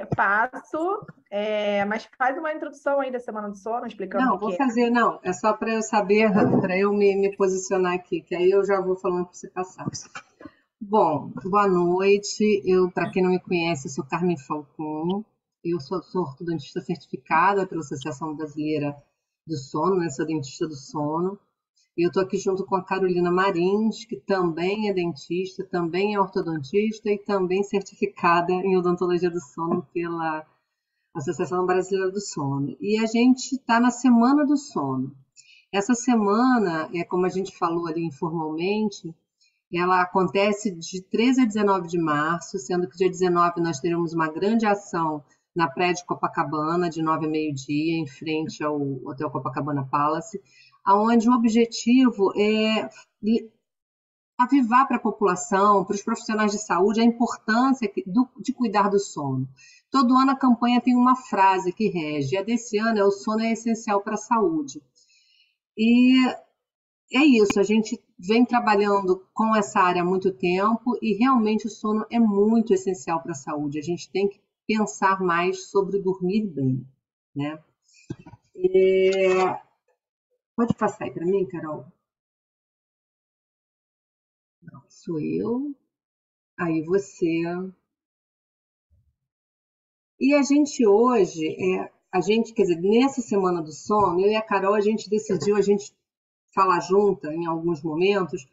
Passo, mas faz uma introdução aí da Semana do Sono, explicando Não, o vou que é. fazer, não. É só para eu saber, para eu me posicionar aqui, que aí eu já vou falando para você passar. Bom, boa noite. Eu, para quem não me conhece, eu sou Carmen Falcon. Eu sou ortodontista certificada pela Associação Brasileira do Sono, né? Sou dentista do sono. E eu estou aqui junto com a Carolina Marins, que também é dentista, também é ortodontista e também certificada em odontologia do sono pela Associação Brasileira do Sono. E a gente está na Semana do Sono. Essa semana, como a gente falou ali informalmente, ela acontece de 13 a 19 de março, sendo que dia 19 nós teremos uma grande ação na Praia de Copacabana, de 9 a meio-dia, em frente ao Hotel Copacabana Palace, onde o objetivo é avivar para a população, para os profissionais de saúde, a importância de cuidar do sono. Todo ano a campanha tem uma frase que rege, e a desse ano é: o sono é essencial para a saúde. E é isso, a gente vem trabalhando com essa área há muito tempo e realmente o sono é muito essencial para a saúde. A gente tem que pensar mais sobre dormir bem, né? Pode passar aí para mim, Carol? Não, sou eu. Aí você. E a gente hoje, quer dizer, nessa Semana do Sono, eu e a Carol, a gente decidiu, a gente falar junta em alguns momentos,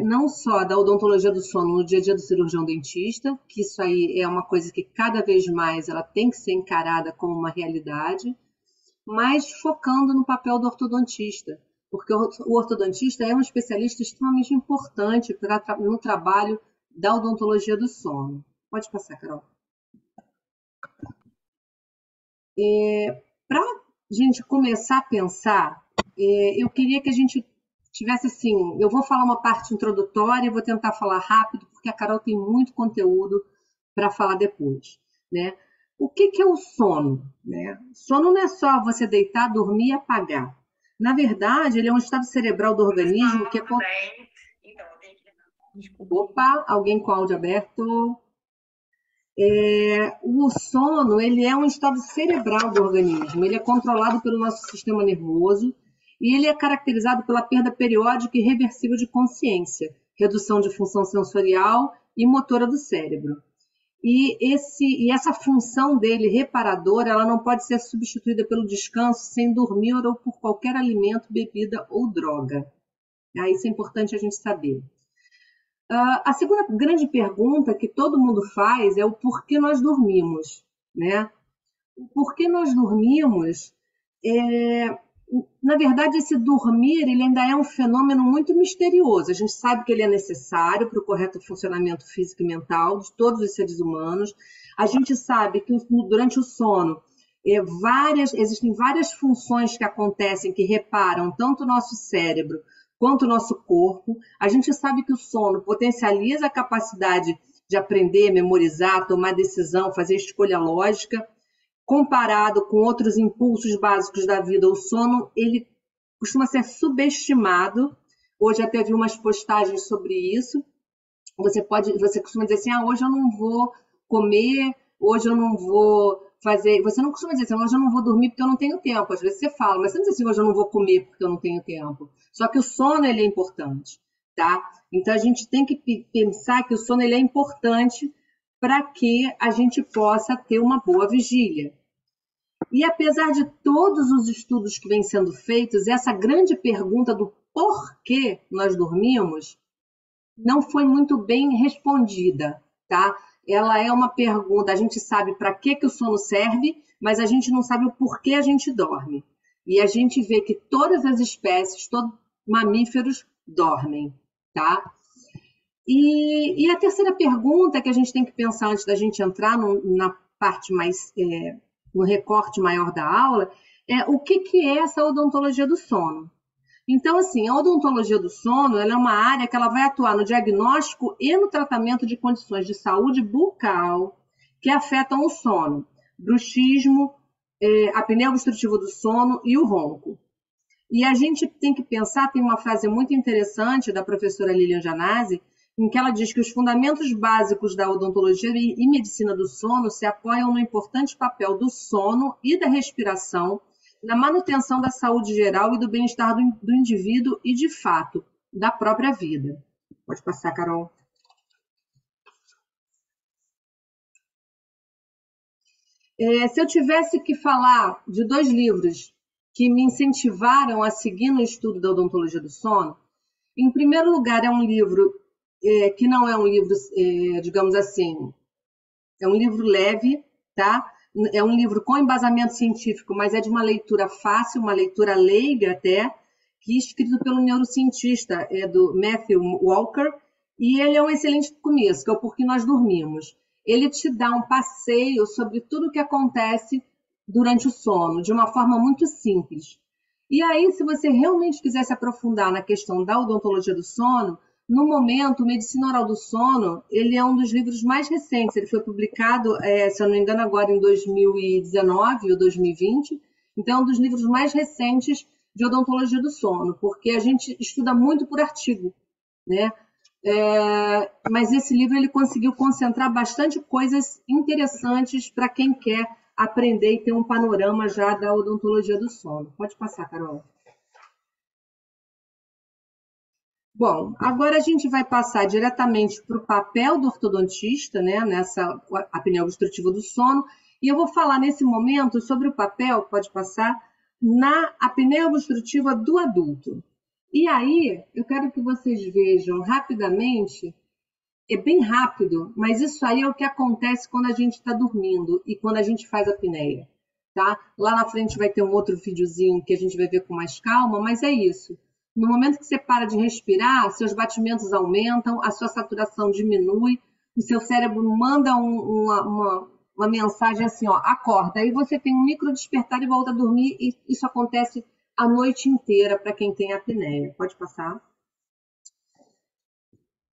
não só da odontologia do sono no dia a dia do cirurgião dentista, que isso aí é uma coisa que cada vez mais ela tem que ser encarada como uma realidade, mas focando no papel do ortodontista, porque o ortodontista é um especialista extremamente importante no trabalho da odontologia do sono. Pode passar, Carol. Para a gente começar a pensar, eu queria que a gente tivesse assim, eu vou falar uma parte introdutória e vou tentar falar rápido, porque a Carol tem muito conteúdo para falar depois, né? O que é o sono? Né? Sono não é só você deitar, dormir e apagar. Na verdade, ele é um estado cerebral do organismo que é... Opa, alguém com áudio aberto? O sono, ele é um estado cerebral do organismo, ele é controlado pelo nosso sistema nervoso e ele é caracterizado pela perda periódica e reversível de consciência, redução de função sensorial e motora do cérebro. E essa função dele reparadora, ela não pode ser substituída pelo descanso sem dormir ou por qualquer alimento, bebida ou droga. Isso é importante a gente saber. A segunda grande pergunta que todo mundo faz é o porquê nós dormimos, né? O porquê nós dormimos, na verdade, esse dormir ele ainda é um fenômeno muito misterioso. A gente sabe que ele é necessário para o correto funcionamento físico e mental de todos os seres humanos. A gente sabe que durante o sono existem várias funções que acontecem que reparam tanto o nosso cérebro quanto o nosso corpo. A gente sabe que o sono potencializa a capacidade de aprender, memorizar, tomar decisão, fazer escolha lógica. Comparado com outros impulsos básicos da vida, o sono ele costuma ser subestimado. Hoje até vi umas postagens sobre isso. Você costuma dizer assim: hoje eu não vou comer, hoje eu não vou fazer. Você não costuma dizer assim: hoje eu não vou dormir porque eu não tenho tempo. Às vezes você fala, mas você não diz assim: hoje eu não vou comer porque eu não tenho tempo. Só que o sono ele é importante, tá? Então a gente tem que pensar que o sono ele é importante para que a gente possa ter uma boa vigília. E apesar de todos os estudos que vêm sendo feitos, essa grande pergunta do porquê nós dormimos não foi muito bem respondida, tá? Ela é uma pergunta, a gente sabe para que o sono serve, mas a gente não sabe o porquê a gente dorme. E a gente vê que todas as espécies, todos mamíferos dormem, tá? E a terceira pergunta que a gente tem que pensar antes da gente entrar na parte mais, no recorte maior da aula, é o que é essa odontologia do sono? Então, assim, a odontologia do sono ela é uma área que ela vai atuar no diagnóstico e no tratamento de condições de saúde bucal que afetam o sono, bruxismo, apneia obstrutiva do sono e o ronco. E a gente tem que pensar, tem uma frase muito interessante da professora Lilian Janazzi, em que ela diz que os fundamentos básicos da odontologia e medicina do sono se apoiam no importante papel do sono e da respiração na manutenção da saúde geral e do bem-estar do indivíduo e, de fato, da própria vida. Pode passar, Carol. Se eu tivesse que falar de 2 livros que me incentivaram a seguir no estudo da odontologia do sono, em primeiro lugar, é um livro que não é um livro, digamos assim, é um livro leve, tá? É um livro com embasamento científico, mas é de uma leitura fácil, uma leitura leiga até, que é escrito pelo neurocientista, do Matthew Walker, e ele é um excelente começo, que é o Por que Nós Dormimos. Ele te dá um passeio sobre tudo o que acontece durante o sono, de uma forma muito simples. E aí, se você realmente quiser se aprofundar na questão da odontologia do sono, no momento, Medicina Oral do Sono, ele é um dos livros mais recentes. Ele foi publicado, se eu não me engano, agora em 2019 ou 2020. Então, é um dos livros mais recentes de odontologia do sono, porque a gente estuda muito por artigo, né? Mas esse livro ele conseguiu concentrar bastante coisas interessantes para quem quer aprender e ter um panorama já da odontologia do sono. Pode passar, Carol. Bom, agora a gente vai passar diretamente para o papel do ortodontista, né, nessa apneia obstrutiva do sono, e eu vou falar nesse momento sobre o papel, pode passar, na apneia obstrutiva do adulto. E aí, eu quero que vocês vejam rapidamente, é bem rápido, mas isso aí é o que acontece quando a gente está dormindo e quando a gente faz apneia, tá? Lá na frente vai ter um outro videozinho que a gente vai ver com mais calma, mas é isso. No momento que você para de respirar, seus batimentos aumentam, a sua saturação diminui, o seu cérebro manda uma mensagem assim, ó, acorda. Aí você tem um micro despertar e volta a dormir, e isso acontece a noite inteira para quem tem apneia. Pode passar.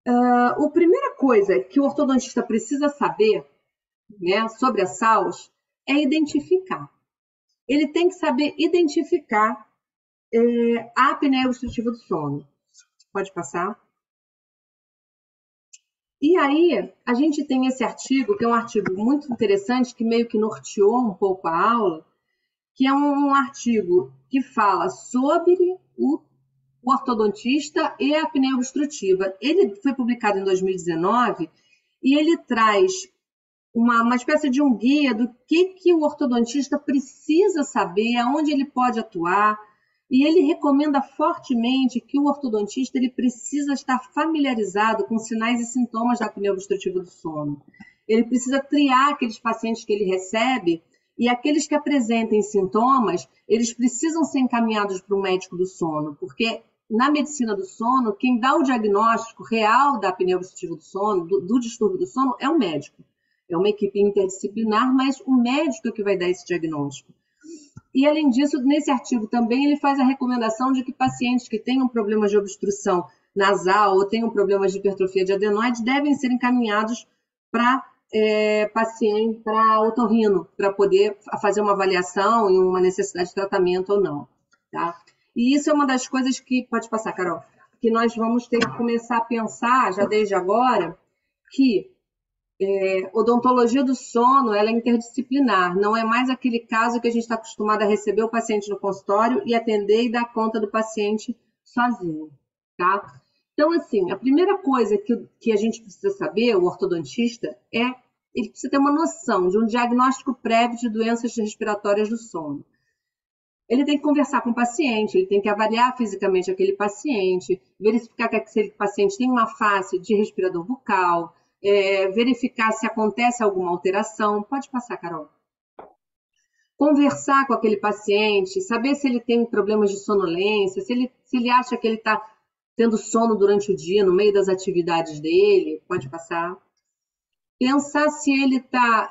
A primeira coisa que o ortodontista precisa saber, né, sobre a SAUS é identificar. Ele tem que saber identificar a apneia obstrutiva do sono. Pode passar. E aí, a gente tem esse artigo, que é um artigo muito interessante, que meio que norteou um pouco a aula, que é um artigo que fala sobre o ortodontista e a apneia obstrutiva. Ele foi publicado em 2019 e ele traz uma espécie de um guia do que o ortodontista precisa saber, aonde ele pode atuar, e ele recomenda fortemente que o ortodontista ele precisa estar familiarizado com sinais e sintomas da apneia obstrutiva do sono. Ele precisa triar aqueles pacientes que ele recebe, e aqueles que apresentem sintomas, eles precisam ser encaminhados para um médico do sono, porque na medicina do sono, quem dá o diagnóstico real da apneia obstrutiva do sono, do distúrbio do sono, é o médico. É uma equipe interdisciplinar, mas o médico é que vai dar esse diagnóstico. E, além disso, nesse artigo também ele faz a recomendação de que pacientes que tenham problemas de obstrução nasal ou tenham problemas de hipertrofia de adenoide devem ser encaminhados para paciente, para otorrino, para poder fazer uma avaliação e uma necessidade de tratamento ou não. Tá? E isso é uma das coisas que, pode passar, Carol, que nós vamos ter que começar a pensar, já desde agora, que odontologia do sono ela é interdisciplinar, não é mais aquele caso que a gente está acostumado a receber o paciente no consultório e atender e dar conta do paciente sozinho, tá? Então, assim, a primeira coisa que a gente precisa saber, o ortodontista, ele precisa ter uma noção de um diagnóstico prévio de doenças respiratórias do sono. Ele tem que conversar com o paciente, ele tem que avaliar fisicamente aquele paciente, verificar que aquele paciente tem uma face de respirador bucal, verificar se acontece alguma alteração. Pode passar, Carol. Conversar com aquele paciente, saber se ele tem problemas de sonolência, se ele acha que ele está tendo sono durante o dia, no meio das atividades dele. Pode passar. Pensar se ele está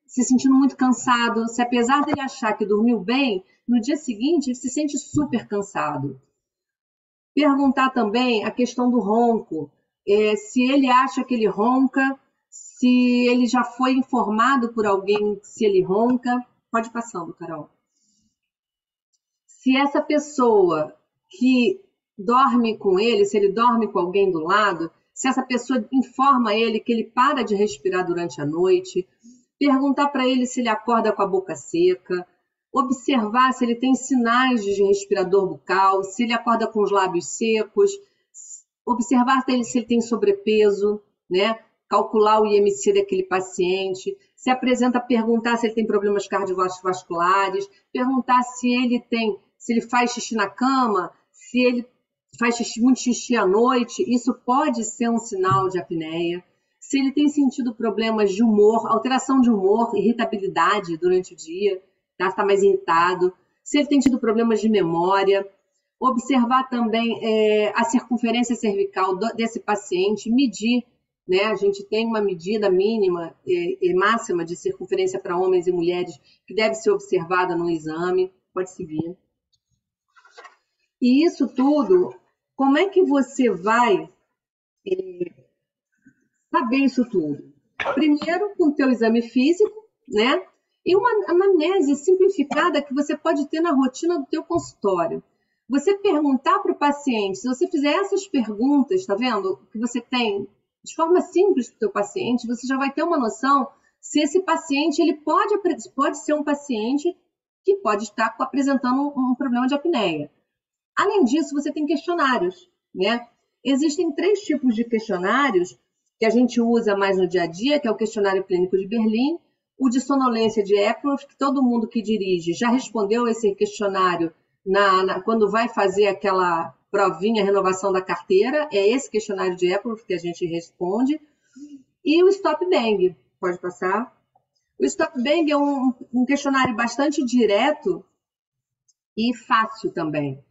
se sentindo muito cansado, se apesar dele achar que dormiu bem, no dia seguinte ele se sente super cansado. Perguntar também a questão do ronco. Se ele acha que ele ronca, se ele já foi informado por alguém se ele ronca. Pode passando, Carol. Se essa pessoa que dorme com ele, se ele dorme com alguém do lado, se essa pessoa informa ele que ele para de respirar durante a noite, perguntar para ele se ele acorda com a boca seca, observar se ele tem sinais de respirador bucal, se ele acorda com os lábios secos, observar se ele tem sobrepeso, né? Calcular o IMC daquele paciente, se apresenta perguntar se ele tem problemas cardiovasculares, perguntar se ele faz xixi na cama, se ele faz muito xixi à noite, isso pode ser um sinal de apneia. Se ele tem sentido problemas de humor, alteração de humor, irritabilidade durante o dia, tá? Está mais irritado. Se ele tem tido problemas de memória. Observar também a circunferência cervical desse paciente, medir, né? A gente tem uma medida mínima e máxima de circunferência para homens e mulheres que deve ser observada no exame. Pode seguir. E isso tudo, como é que você vai saber isso tudo? Primeiro, com o teu exame físico, né? E uma anamnese simplificada que você pode ter na rotina do teu consultório. Você perguntar para o paciente, se você fizer essas perguntas, tá vendo? Que você tem de forma simples para o teu paciente, você já vai ter uma noção se esse paciente ele pode ser um paciente que pode estar apresentando um problema de apneia. Além disso, você tem questionários, né? Existem 3 tipos de questionários que a gente usa mais no dia a dia, que é o questionário clínico de Berlim, o de sonolência de Epworth, que todo mundo que dirige já respondeu esse questionário quando vai fazer aquela provinha, renovação da carteira, é esse questionário de Epworth que a gente responde, e o Stop Bang, pode passar. O Stop Bang é um questionário bastante direto e fácil também.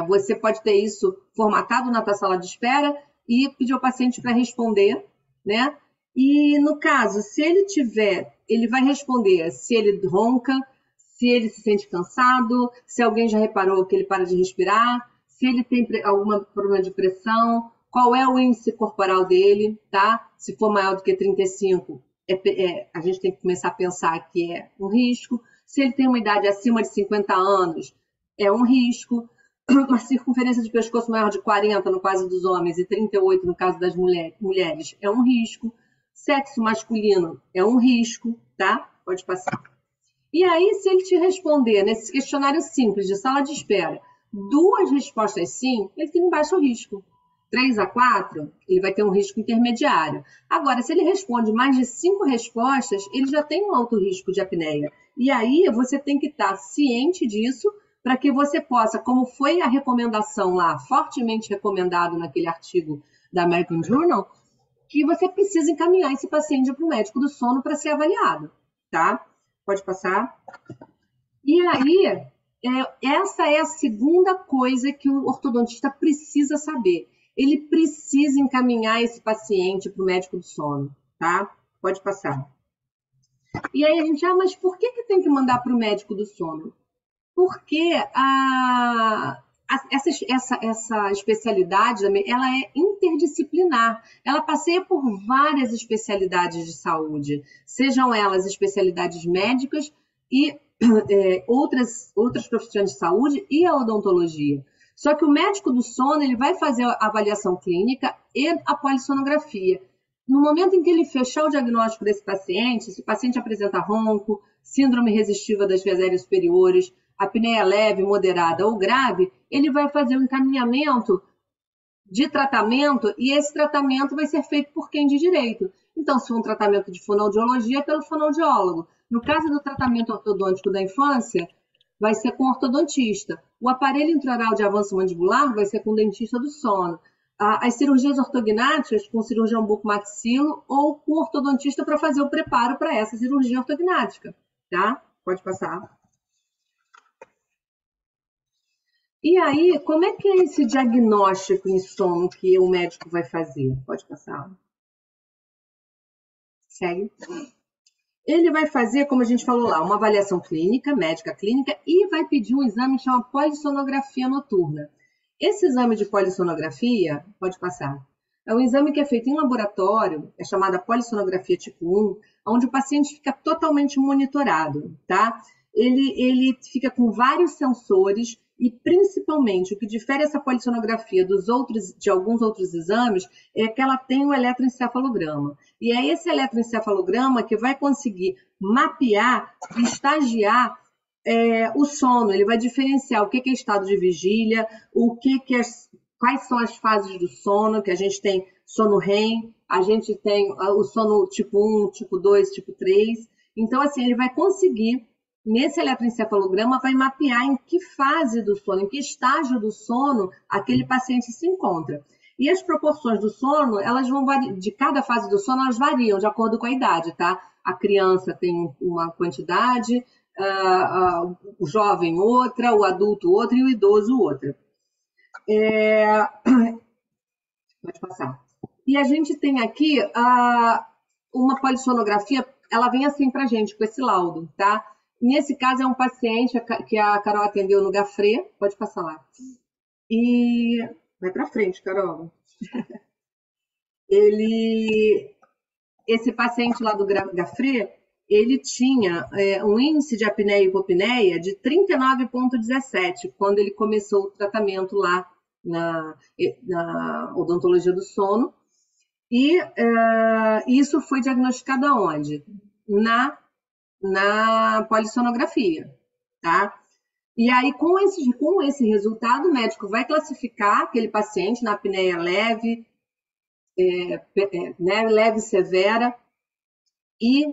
Você pode ter isso formatado na tua sala de espera e pedir ao paciente para responder, né? E no caso, se ele vai responder se ele ronca, se ele se sente cansado, se alguém já reparou que ele para de respirar, se ele tem algum problema de pressão, qual é o índice corporal dele, tá? Se for maior do que 35, a gente tem que começar a pensar que é um risco. Se ele tem uma idade acima de 50 anos, é um risco. Uma circunferência de pescoço maior de 40 no caso dos homens e 38 no caso das mulheres, é um risco. Sexo masculino é um risco, tá? Pode passar. E aí, se ele te responder nesse questionário simples de sala de espera, 2 respostas sim, ele tem um baixo risco. 3 a 4, ele vai ter um risco intermediário. Agora, se ele responde mais de 5 respostas, ele já tem um alto risco de apneia. E aí, você tem que estar ciente disso para que você possa, como foi a recomendação lá, fortemente recomendado naquele artigo da American Journal, que você precisa encaminhar esse paciente para o médico do sono para ser avaliado, tá? Pode passar. E aí, essa é a segunda coisa que o ortodontista precisa saber. Ele precisa encaminhar esse paciente para o médico do sono, tá? Pode passar. E aí a gente, mas por que tem que mandar para o médico do sono? Porque essa especialidade, ela é interdisciplinar. Ela passeia por várias especialidades de saúde, sejam elas especialidades médicas e outras profissões de saúde e a odontologia. Só que o médico do sono ele vai fazer a avaliação clínica e a polissonografia. No momento em que ele fechar o diagnóstico desse paciente, se o paciente apresenta ronco, síndrome resistiva das vias aéreas superiores, apneia leve, moderada ou grave, ele vai fazer um encaminhamento de tratamento e esse tratamento vai ser feito por quem de direito. Então, se for um tratamento de fonoaudiologia, pelo fonoaudiólogo. No caso do tratamento ortodôntico da infância, vai ser com o ortodontista. O aparelho intraoral de avanço mandibular vai ser com o dentista do sono. As cirurgias ortognáticas com o cirurgião bucomaxilo ou com o ortodontista para fazer o preparo para essa cirurgia ortognática, tá? Pode passar. E aí, como é que é esse diagnóstico em sono que o médico vai fazer? Pode passar. Segue. Ele vai fazer, como a gente falou lá, uma avaliação clínica, médica clínica, e vai pedir um exame que chama polissonografia noturna. Esse exame de polissonografia, pode passar, é um exame que é feito em laboratório, é chamada polissonografia tipo 1, onde o paciente fica totalmente monitorado, tá? Ele fica com vários sensores E, principalmente, o que difere essa polissonografia de alguns outros exames é que ela tem o eletroencefalograma. E é esse eletroencefalograma que vai conseguir mapear e estagiar o sono. Ele vai diferenciar o que é estado de vigília, quais são as fases do sono, que a gente tem sono REM, a gente tem o sono tipo 1, tipo 2, tipo 3. Então, assim, ele vai conseguir, nesse eletroencefalograma, vai mapear em que fase do sono, em que estágio do sono aquele paciente se encontra. E as proporções do sono, elas vão variar, de cada fase do sono, elas variam de acordo com a idade, tá? A criança tem uma quantidade, o jovem outra, o adulto outra e o idoso outra. Pode passar. E a gente tem aqui uma polissonografia, ela vem assim pra gente, com esse laudo, tá? Nesse caso é um paciente que a Carol atendeu no Gafré, pode passar lá. E vai pra frente, Carol. Esse paciente lá do Gafré, ele tinha um índice de apneia e hipopneia de 39,17 quando ele começou o tratamento lá na odontologia do sono. E isso foi diagnosticado aonde? Na polissonografia, tá? E aí, com esse resultado, o médico vai classificar aquele paciente na apneia leve, leve, severa, e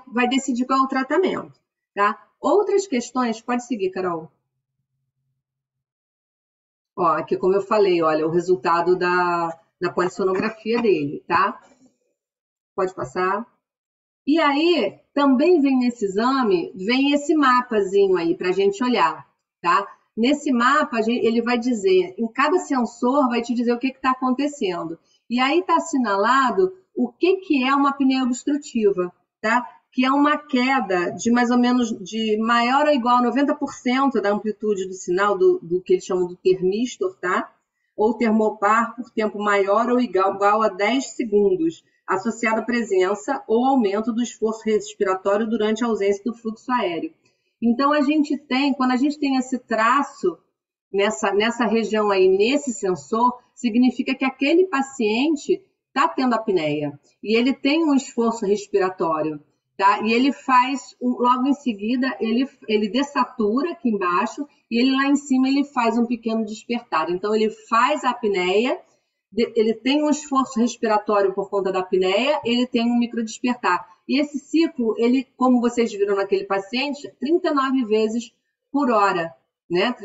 vai decidir qual é o tratamento, tá? Outras questões, pode seguir, Carol. Ó, aqui, como eu falei, olha, o resultado da polissonografia dele, tá? Pode passar. E aí, também vem nesse exame, vem esse mapazinho aí para a gente olhar, tá? Nesse mapa, ele vai dizer, em cada sensor vai te dizer o que está acontecendo. E aí está assinalado o que é uma apneia obstrutiva, tá? Que é uma queda de mais ou menos de maior ou igual a 90% da amplitude do sinal do que eles chamam de termistor, tá? Ou termopar por tempo maior ou igual a 10 segundos, associado à presença ou aumento do esforço respiratório durante a ausência do fluxo aéreo. Então, quando a gente tem esse traço nessa região aí, nesse sensor, significa que aquele paciente está tendo apneia e ele tem um esforço respiratório, tá? E ele faz, logo em seguida, ele dessatura aqui embaixo e ele lá em cima ele faz um pequeno despertar. Então, ele faz a apneia, ele tem um esforço respiratório por conta da apneia, ele tem um microdespertar. E esse ciclo, ele, como vocês viram naquele paciente, 39 vezes por hora, né?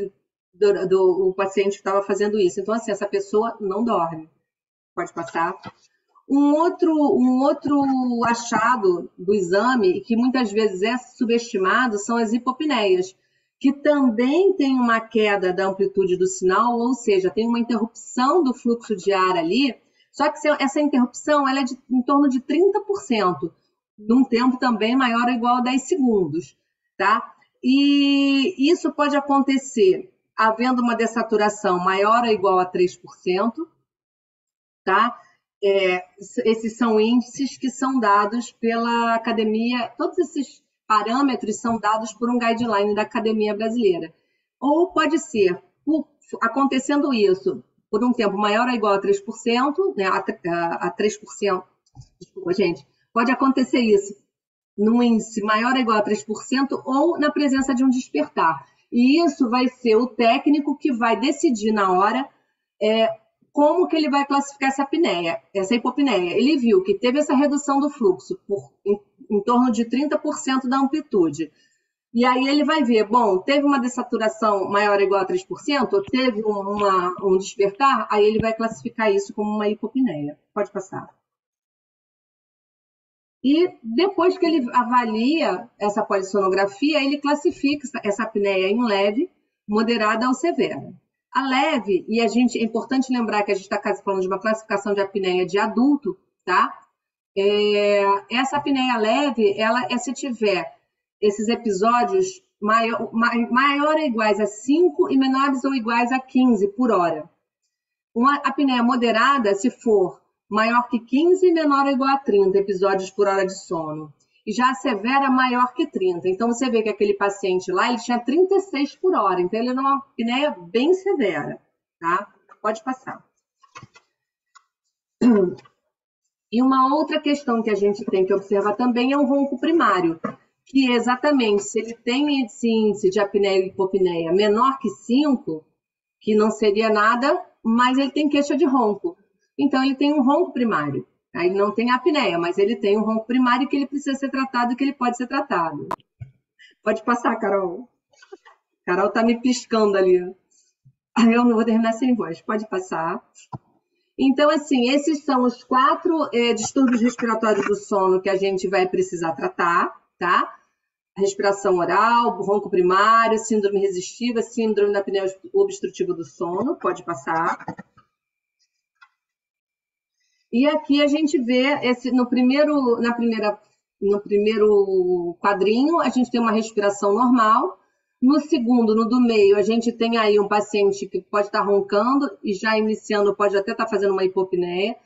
O paciente estava fazendo isso. Então, assim, essa pessoa não dorme. Pode passar. Um outro achado do exame, que muitas vezes é subestimado, são as hipopneias, que também tem uma queda da amplitude do sinal, ou seja, tem uma interrupção do fluxo de ar ali, só que essa interrupção ela é em torno de 30%, num tempo também maior ou igual a 10 segundos, tá? E isso pode acontecer havendo uma dessaturação maior ou igual a 3%, tá? Esses são índices que são dados pela academia, todos esses parâmetros são dados por um guideline da Academia Brasileira. Ou pode ser, acontecendo isso, por um tempo maior ou igual a 3%, né, a 3%, desculpa, gente, pode acontecer isso num índice maior ou igual a 3% ou na presença de um despertar. E isso vai ser o técnico que vai decidir na hora como que ele vai classificar essa hipopneia. Ele viu que teve essa redução do fluxo em torno de 30% da amplitude. E aí ele vai ver, bom, teve uma dessaturação maior ou igual a 3%, teve um despertar, aí ele vai classificar isso como uma hipopneia. Pode passar. E depois que ele avalia essa polissonografia, ele classifica essa apneia em leve, moderada ou severa. A leve, e é importante lembrar que a gente está falando de uma classificação de apneia de adulto, tá? Essa apneia leve, ela é se tiver esses episódios maior ou iguais a 5 e menores ou iguais a 15 por hora. Uma apneia moderada, se for maior que 15 e menor ou igual a 30 episódios por hora de sono. e já a severa maior que 30. Então, você vê que aquele paciente lá, ele tinha 36 por hora. Então, ele era uma apneia bem severa, tá? Pode passar. E uma outra questão que a gente tem que observar também é o ronco primário, que é exatamente, se ele tem esse índice de apneia e hipopneia menor que 5, que não seria nada, mas ele tem queixa de ronco. Então, ele tem um ronco primário. Aí não tem apneia, mas ele tem um ronco primário que ele precisa ser tratado e que ele pode ser tratado. Pode passar, Carol. Carol tá me piscando ali. Eu não vou terminar sem voz. Pode passar. Então, assim, esses são os 4 distúrbios respiratórios do sono que a gente vai precisar tratar, tá? Respiração oral, ronco primário, síndrome resistiva, síndrome da apneia obstrutiva do sono. Pode passar. E aqui a gente vê no primeiro quadrinho, a gente tem uma respiração normal. No segundo, no do meio, a gente tem aí um paciente que pode estar roncando e já iniciando, pode até estar fazendo uma hipopneia,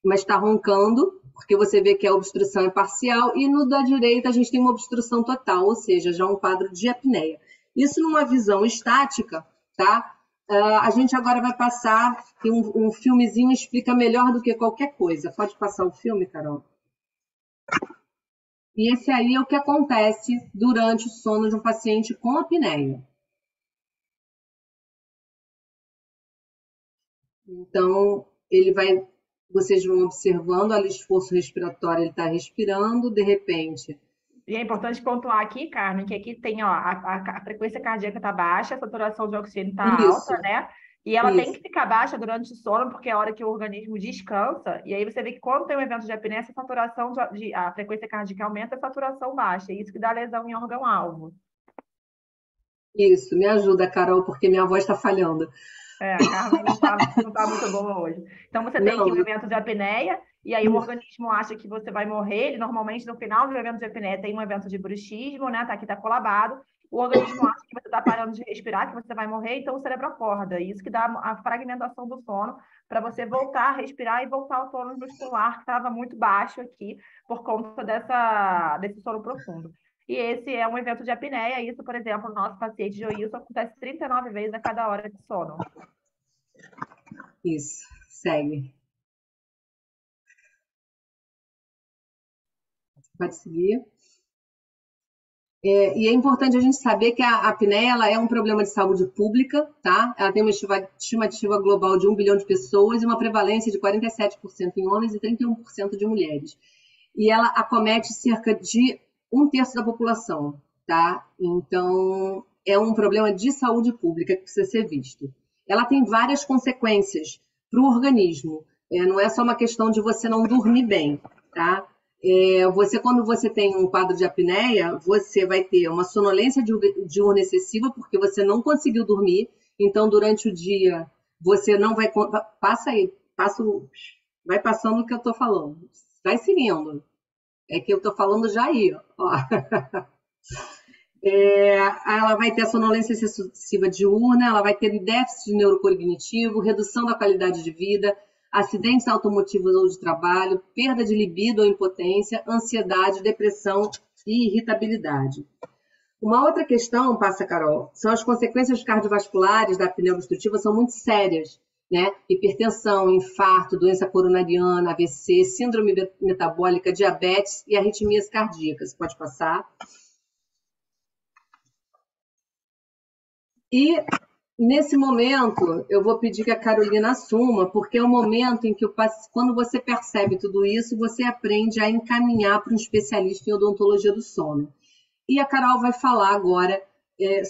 mas está roncando, porque você vê que a obstrução é parcial. E no da direita, a gente tem uma obstrução total, ou seja, já um quadro de apneia. Isso numa visão estática, tá? A gente agora vai passar, que um filmezinho explica melhor do que qualquer coisa. Pode passar o filme, Carol? E esse aí é o que acontece durante o sono de um paciente com apneia. Então, vocês vão observando, olha o esforço respiratório, ele está respirando, de repente. E é importante pontuar aqui, Carmen, que aqui tem, ó, a frequência cardíaca está baixa, a saturação de oxigênio está alta, né? E ela tem que ficar baixa durante o sono, porque é a hora que o organismo descansa. E aí você vê que quando tem um evento de apneia, a frequência cardíaca aumenta, a saturação baixa. E isso que dá lesão em órgão-alvo. Isso, me ajuda, Carol, porque minha voz está falhando. A Carmen não tá muito boa hoje. Então, você tem aqui um evento de apneia, e aí o organismo acha que você vai morrer. Ele, normalmente, no final do evento de apneia, tem um evento de bruxismo, né? Aqui tá colabado. O organismo acha que você está parando de respirar, que você vai morrer, então o cérebro acorda. Isso que dá a fragmentação do sono, para você voltar a respirar e voltar ao tônus muscular, que estava muito baixo aqui, por conta desse sono profundo. E esse é um evento de apneia. Isso, por exemplo, no nosso paciente de Joilson acontece 39 vezes a cada hora de sono. Isso, segue. Pode seguir. E é importante a gente saber que a apneia ela é um problema de saúde pública, tá? Ela tem uma estimativa global de 1 bilhão de pessoas e uma prevalência de 47% em homens e 31% de mulheres. E ela acomete cerca de 1/3 da população, tá? Então, é um problema de saúde pública que precisa ser visto. Ela tem várias consequências para o organismo. Não é só uma questão de você não dormir bem, tá? Quando você tem um quadro de apneia, você vai ter uma sonolência diurna excessiva, porque você não conseguiu dormir. Então, durante o dia, você não vai... Passa aí, vai passando o que eu estou falando. Vai seguindo. É que eu estou falando já aí, ó. Ela vai ter a sonolência excessiva diurna, ela vai ter déficit neurocognitivo, redução da qualidade de vida, acidentes automotivos ou de trabalho, perda de libido ou impotência, ansiedade, depressão e irritabilidade. Uma outra questão, passa, Carol, são as consequências cardiovasculares da apneia obstrutiva, são muito sérias, né? Hipertensão, infarto, doença coronariana, AVC, síndrome metabólica, diabetes e arritmias cardíacas. Pode passar. E, nesse momento, eu vou pedir que a Carolina assuma, porque é o momento em que, quando você percebe tudo isso, você aprende a encaminhar para um especialista em odontologia do sono. E a Carol vai falar agora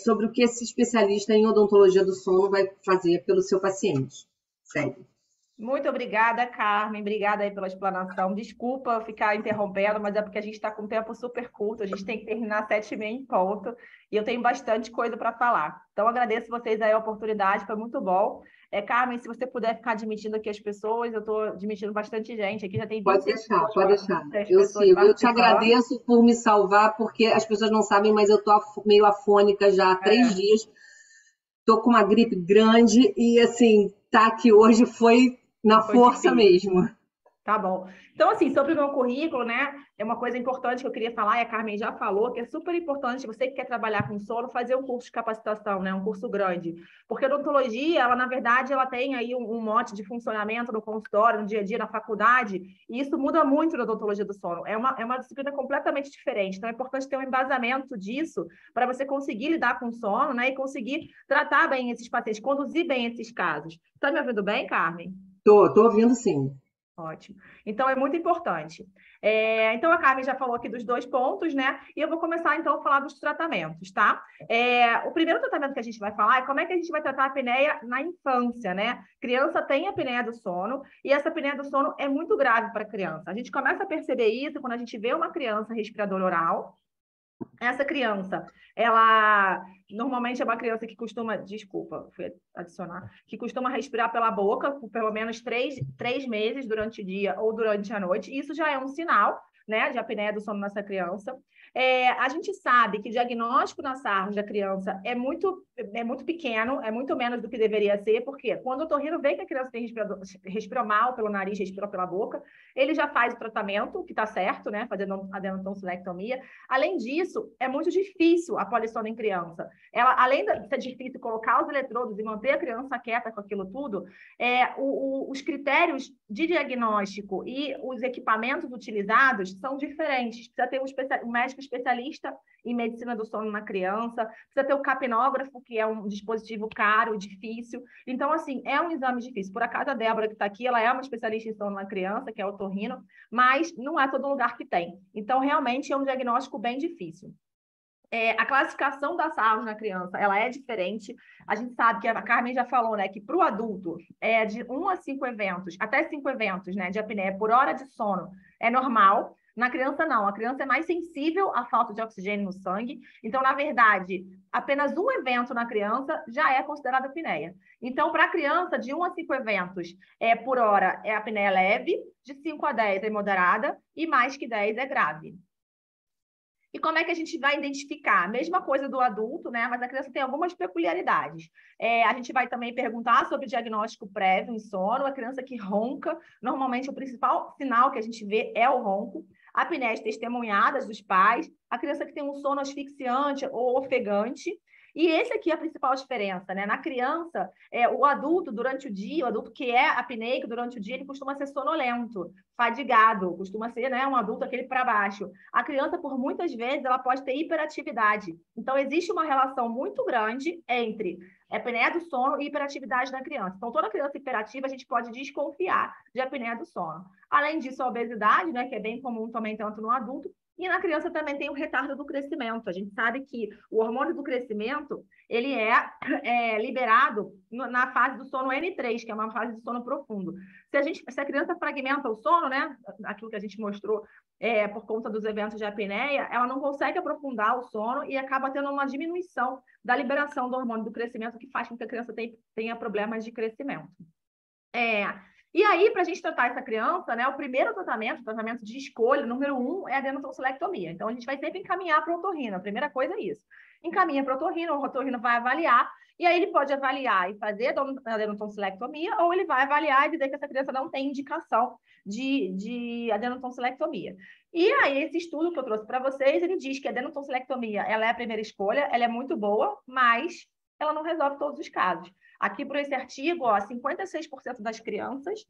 sobre o que esse especialista em odontologia do sono vai fazer pelo seu paciente. Segue. Muito obrigada, Carmen. Obrigada aí pela explanação. Desculpa eu ficar interrompendo, mas é porque a gente está com um tempo super curto. A gente tem que terminar às 7h30 em ponto. E eu tenho bastante coisa para falar. Então, agradeço vocês aí a oportunidade. Foi muito bom. Carmen, se você puder ficar admitindo aqui as pessoas, eu estou admitindo bastante gente. Aqui já tem 26 pessoas. Pode deixar. Eu sigo. Eu te agradeço por me salvar, porque as pessoas não sabem, mas eu estou meio afônica já há 3 dias. Estou com uma gripe grande e, assim, tá aqui hoje foi na força mesmo. Tá bom. Então, assim, sobre o meu currículo, né? É uma coisa importante que eu queria falar, e a Carmen já falou, que é super importante você que quer trabalhar com sono, fazer um curso de capacitação, né? Um curso grande. Porque a odontologia, ela, na verdade, ela tem aí um mote de funcionamento no consultório, no dia a dia, na faculdade, e isso muda muito na odontologia do sono. É uma disciplina completamente diferente. Então, é importante ter um embasamento disso para você conseguir lidar com o sono, né? E conseguir tratar bem esses pacientes, conduzir bem esses casos. Está me ouvindo bem, Carmen? Tô ouvindo sim. Ótimo. Então, é muito importante. Então, a Carmen já falou aqui dos 2 pontos, né? E eu vou começar, então, a falar dos tratamentos, tá? O primeiro tratamento que a gente vai falar é como é que a gente vai tratar a apneia na infância, né? Criança tem a apneia do sono, e essa apneia do sono é muito grave para a criança. A gente começa a perceber isso quando a gente vê uma criança respiradora oral. Essa criança, ela normalmente é uma criança que costuma, desculpa, fui adicionar, que costuma respirar pela boca por pelo menos 3 meses durante o dia ou durante a noite. Isso já é um sinal, né, de apneia do sono nessa criança. A gente sabe que o diagnóstico na SARS da criança é muito pequeno, é muito menos do que deveria ser, porque quando o otorrino vê que a criança respira mal pelo nariz, respira pela boca, ele já faz o tratamento, que está certo, né, fazendo adenotonsilectomia. Além disso, é muito difícil a polissono em criança. Além de ser difícil colocar os eletrodos e manter a criança quieta com aquilo tudo, os critérios de diagnóstico e os equipamentos utilizados são diferentes. Precisa ter um médico especialista em medicina do sono na criança, precisa ter o capnógrafo, que é um dispositivo caro, difícil. Então, assim, é um exame difícil. Por acaso, a Débora, que está aqui, ela é uma especialista em sono na criança, que é otorrino, mas não é todo lugar que tem. Então, realmente, é um diagnóstico bem difícil. A classificação da SARS na criança, ela é diferente. A gente sabe que a Carmen já falou, né, que para o adulto é de 1 a 5 eventos, até 5 eventos, né, de apneia por hora de sono é normal. Na criança, não. A criança é mais sensível à falta de oxigênio no sangue. Então, na verdade, apenas um evento na criança já é considerado apneia. Então, para a criança, de 1 a 5 eventos por hora é apneia leve, de 5 a 10 é moderada e mais que 10 é grave. E como é que a gente vai identificar? A mesma coisa do adulto, né? Mas a criança tem algumas peculiaridades. A gente vai também perguntar sobre o diagnóstico prévio em sono. A criança que ronca, normalmente o principal sinal que a gente vê é o ronco. Apneias testemunhadas dos pais. A criança que tem um sono asfixiante ou ofegante. E esse aqui é a principal diferença, né? Na criança, o adulto, durante o dia, o adulto que é apneico durante o dia, ele costuma ser sonolento, fadigado, costuma ser, né, um adulto aquele para baixo. A criança, por muitas vezes, ela pode ter hiperatividade. Então, existe uma relação muito grande entre apneia do sono e hiperatividade na criança. Então, toda criança hiperativa, a gente pode desconfiar de apneia do sono. Além disso, a obesidade, né, que é bem comum também tanto no adulto, e na criança também tem o retardo do crescimento. A gente sabe que o hormônio do crescimento, ele é liberado na fase do sono N3, que é uma fase de sono profundo. Se a criança fragmenta o sono, né, aquilo que a gente mostrou por conta dos eventos de apneia, ela não consegue aprofundar o sono e acaba tendo uma diminuição da liberação do hormônio do crescimento, que faz com que a criança tenha problemas de crescimento. E aí, para a gente tratar essa criança, né, o primeiro tratamento, o tratamento de escolha, número 1, é a adenotonsilectomia. Então, a gente vai sempre encaminhar para o otorrino. A primeira coisa é isso. Encaminha para o otorrino vai avaliar, e aí ele pode avaliar e fazer a adenotonsilectomia, ou ele vai avaliar e dizer que essa criança não tem indicação de adenotonsilectomia. E aí, esse estudo que eu trouxe para vocês, ele diz que a adenotonsilectomia, ela é a primeira escolha, ela é muito boa, mas ela não resolve todos os casos. Aqui, por esse artigo, 56% das crianças,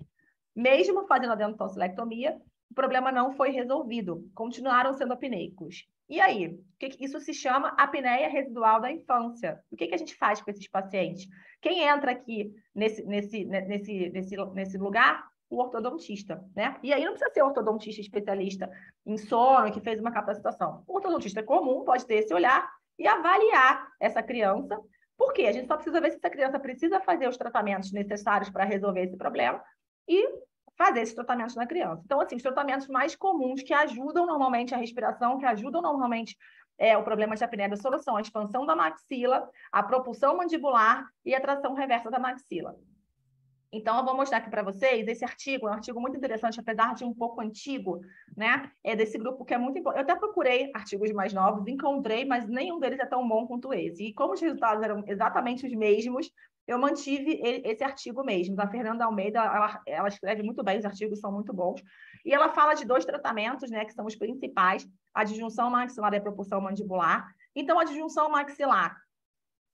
mesmo fazendo adenotonsilectomia, o problema não foi resolvido, continuaram sendo apneicos. E aí? Isso se chama apneia residual da infância. O que a gente faz com esses pacientes? Quem entra aqui nesse lugar? O ortodontista, né? E aí não precisa ser ortodontista especialista em sono, que fez uma capacitação. O ortodontista comum pode ter esse olhar e avaliar essa criança. Por quê? A gente só precisa ver se essa criança precisa fazer os tratamentos necessários para resolver esse problema e fazer esses tratamentos na criança. Então, assim, os tratamentos mais comuns que ajudam normalmente a respiração, que ajudam normalmente o problema de apneia da solução, a expansão da maxila, a propulsão mandibular e a tração reversa da maxila. Então, eu vou mostrar aqui para vocês esse artigo, é um artigo muito interessante, apesar de um pouco antigo, né? É desse grupo que é muito importante. Eu até procurei artigos mais novos, encontrei, mas nenhum deles é tão bom quanto esse. E como os resultados eram exatamente os mesmos, eu mantive esse artigo mesmo, da Fernanda Almeida, ela escreve muito bem, os artigos são muito bons, e ela fala de 2 tratamentos, né, que são os principais, a disjunção maxilar e a propulsão mandibular. Então, a disjunção maxilar,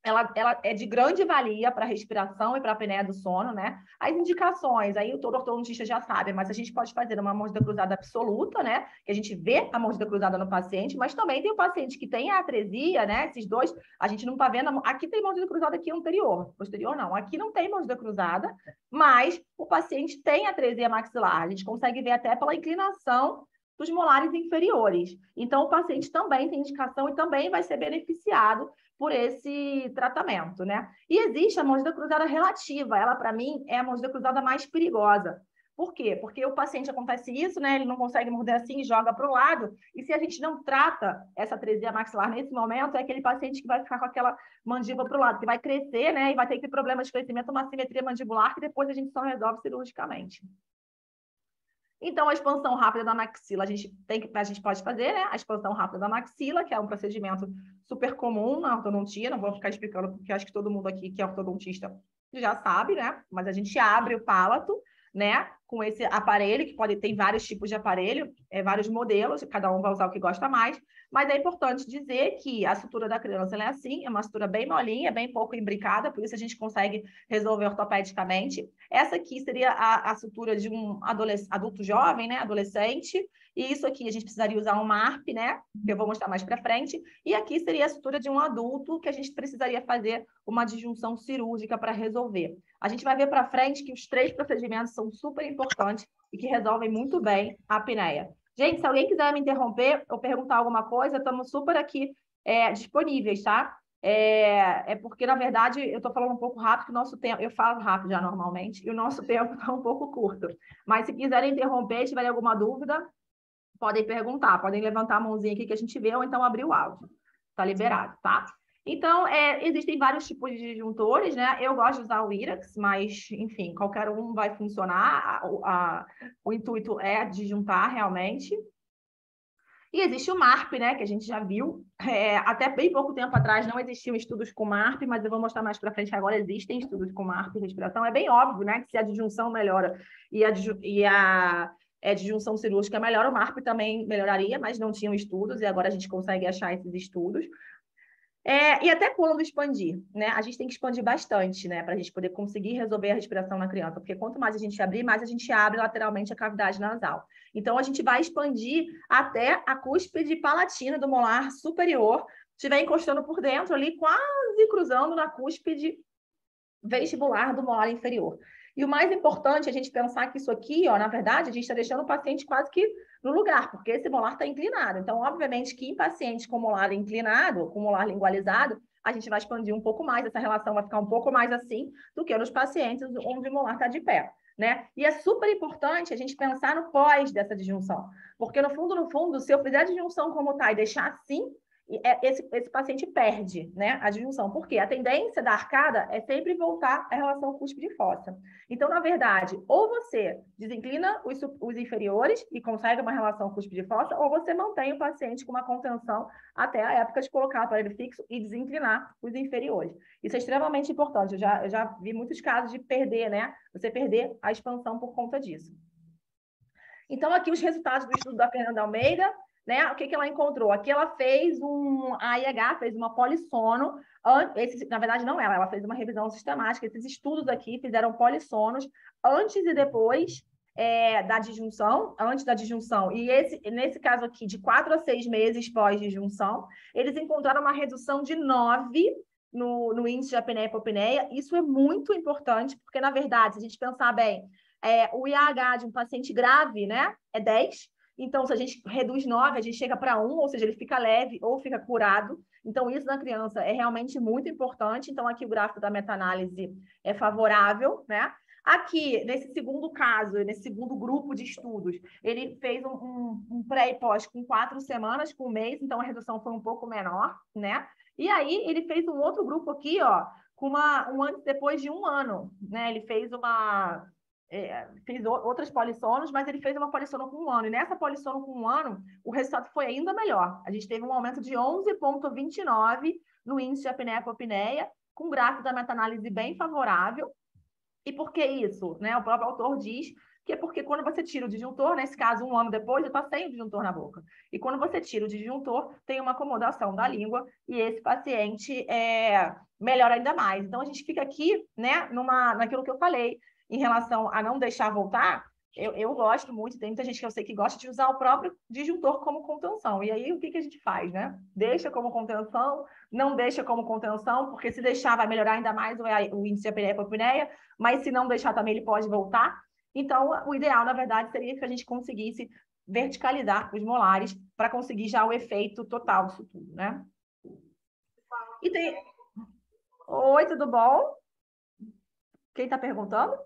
ela é de grande valia para a respiração e para a apneia do sono, né? As indicações, aí o todo ortodontista já sabe, mas a gente pode fazer uma mordida cruzada absoluta, né? Que a gente vê a mordida cruzada no paciente, mas também tem o paciente que tem a atresia, né? Esses dois, a gente não está vendo. Aqui tem mordida cruzada aqui anterior, posterior não. Aqui não tem mordida cruzada, mas o paciente tem atresia maxilar. A gente consegue ver até pela inclinação dos molares inferiores. Então, o paciente também tem indicação e também vai ser beneficiado por esse tratamento, né? E existe a mordida cruzada relativa. Ela, para mim, é a mordida cruzada mais perigosa. Por quê? Porque o paciente acontece isso, né? Ele não consegue morder assim e joga para o lado. E se a gente não trata essa atresia maxilar nesse momento, é aquele paciente que vai ficar com aquela mandíbula para o lado, que vai crescer, né? E vai ter que ter problema de crescimento, uma simetria mandibular, que depois a gente só resolve cirurgicamente. Então, a expansão rápida da maxila, a gente pode fazer, né? A expansão rápida da maxila, que é um procedimento super comum na ortodontia, não vou ficar explicando, porque acho que todo mundo aqui que é ortodontista já sabe, né? Mas a gente abre o palato, né? Com esse aparelho, que tem vários tipos de aparelho, vários modelos, cada um vai usar o que gosta mais, mas é importante dizer que a sutura da criança é assim, é uma sutura bem molinha, bem pouco imbricada, por isso a gente consegue resolver ortopedicamente. Essa aqui seria a sutura de um adulto jovem, né, adolescente, e isso aqui a gente precisaria usar um MARP, né, que eu vou mostrar mais para frente, e aqui seria a sutura de um adulto que a gente precisaria fazer uma disjunção cirúrgica para resolver. A gente vai ver para frente que os 3 procedimentos são super importantes e que resolvem muito bem a apneia. Gente, se alguém quiser me interromper ou perguntar alguma coisa, estamos super aqui disponíveis, tá? Porque, na verdade, eu estou falando um pouco rápido, que o nosso tempo, eu falo rápido já normalmente, e o nosso tempo está um pouco curto. Mas se quiserem interromper, tiverem alguma dúvida, podem perguntar, podem levantar a mãozinha aqui que a gente vê, ou então abrir o áudio. Está liberado, tá? Então, existem vários tipos de disjuntores, né? Eu gosto de usar o IRAX, mas, enfim, qualquer um vai funcionar. O intuito é disjuntar realmente. E existe o MARP, né, que a gente já viu. Até bem pouco tempo atrás não existiam estudos com MARP, mas eu vou mostrar mais para frente que agora existem estudos com MARP e respiração. É bem óbvio, né, que se a disjunção melhora e a disjunção cirúrgica melhora, o MARP também melhoraria, mas não tinham estudos e agora a gente consegue achar esses estudos. E até quando expandir, né? A gente tem que expandir bastante, né? Para a gente poder conseguir resolver a respiração na criança, porque quanto mais a gente abrir, mais a gente abre lateralmente a cavidade nasal. Então, a gente vai expandir até a cúspide palatina do molar superior, estiver encostando por dentro ali, quase cruzando na cúspide vestibular do molar inferior. E o mais importante é a gente pensar que isso aqui, ó, na verdade, a gente está deixando o paciente quase que no lugar, porque esse molar está inclinado. Então, obviamente, que em pacientes com molar inclinado, com molar lingualizado, a gente vai expandir um pouco mais, essa relação vai ficar um pouco mais assim do que nos pacientes onde o molar está de pé, né? E é super importante a gente pensar no pós dessa disjunção, porque no fundo, se eu fizer a disjunção como está e deixar assim, esse paciente perde, né, a disjunção. Por quê? A tendência da arcada é sempre voltar à relação cúspide-fossa. Então, na verdade, ou você desinclina os inferiores e consegue uma relação cúspide-fossa, ou você mantém o paciente com uma contenção até a época de colocar o aparelho fixo e desinclinar os inferiores. Isso é extremamente importante. Eu já vi muitos casos de perder, né? Você perder a expansão por conta disso. Então, aqui os resultados do estudo da Fernanda Almeida, né? O que ela encontrou? Aqui ela fez a IH fez uma polissono, na verdade não ela fez uma revisão sistemática, esses estudos aqui fizeram polissonos antes e depois da disjunção, antes da disjunção, e nesse caso aqui, de 4 a 6 meses pós-disjunção, eles encontraram uma redução de 9 no índice de apneia e hipopneia. Isso é muito importante, porque, na verdade, se a gente pensar bem, o IAH de um paciente grave, né, é 10. Então, se a gente reduz 9, a gente chega para 1, ou seja, ele fica leve ou fica curado. Então, isso na criança é realmente muito importante. Então, aqui o gráfico da meta-análise é favorável, né? Aqui, nesse segundo caso, nesse segundo grupo de estudos, ele fez um pré e pós com 4 semanas, com 1 mês, então a redução foi um pouco menor, né? E aí, ele fez um outro grupo aqui, ó, com um antes e depois de 1 ano, né? Ele fez fez outras polissonos, mas ele fez uma polissono com 1 ano. E nessa polissono com 1 ano, o resultado foi ainda melhor. A gente teve um aumento de 11,29 no índice de apneia e apneia com gráfico da meta-análise bem favorável. E por que isso? Né? O próprio autor diz que é porque quando você tira o disjuntor, nesse caso, 1 ano depois, já está sem o disjuntor na boca. E quando você tira o disjuntor, tem uma acomodação da língua e esse paciente melhora ainda mais. Então, a gente fica aqui, né, naquilo que eu falei, em relação a não deixar voltar. Eu gosto muito, tem muita gente que eu sei que gosta de usar o próprio disjuntor como contenção. E aí, o que a gente faz, né? Deixa como contenção, não deixa como contenção, porque se deixar vai melhorar ainda mais o índice de apneia e apneia, mas se não deixar também ele pode voltar. Então, o ideal, na verdade, seria que a gente conseguisse verticalizar os molares para conseguir já o efeito total disso tudo, né? E tem... Oi, tudo bom? Quem está perguntando?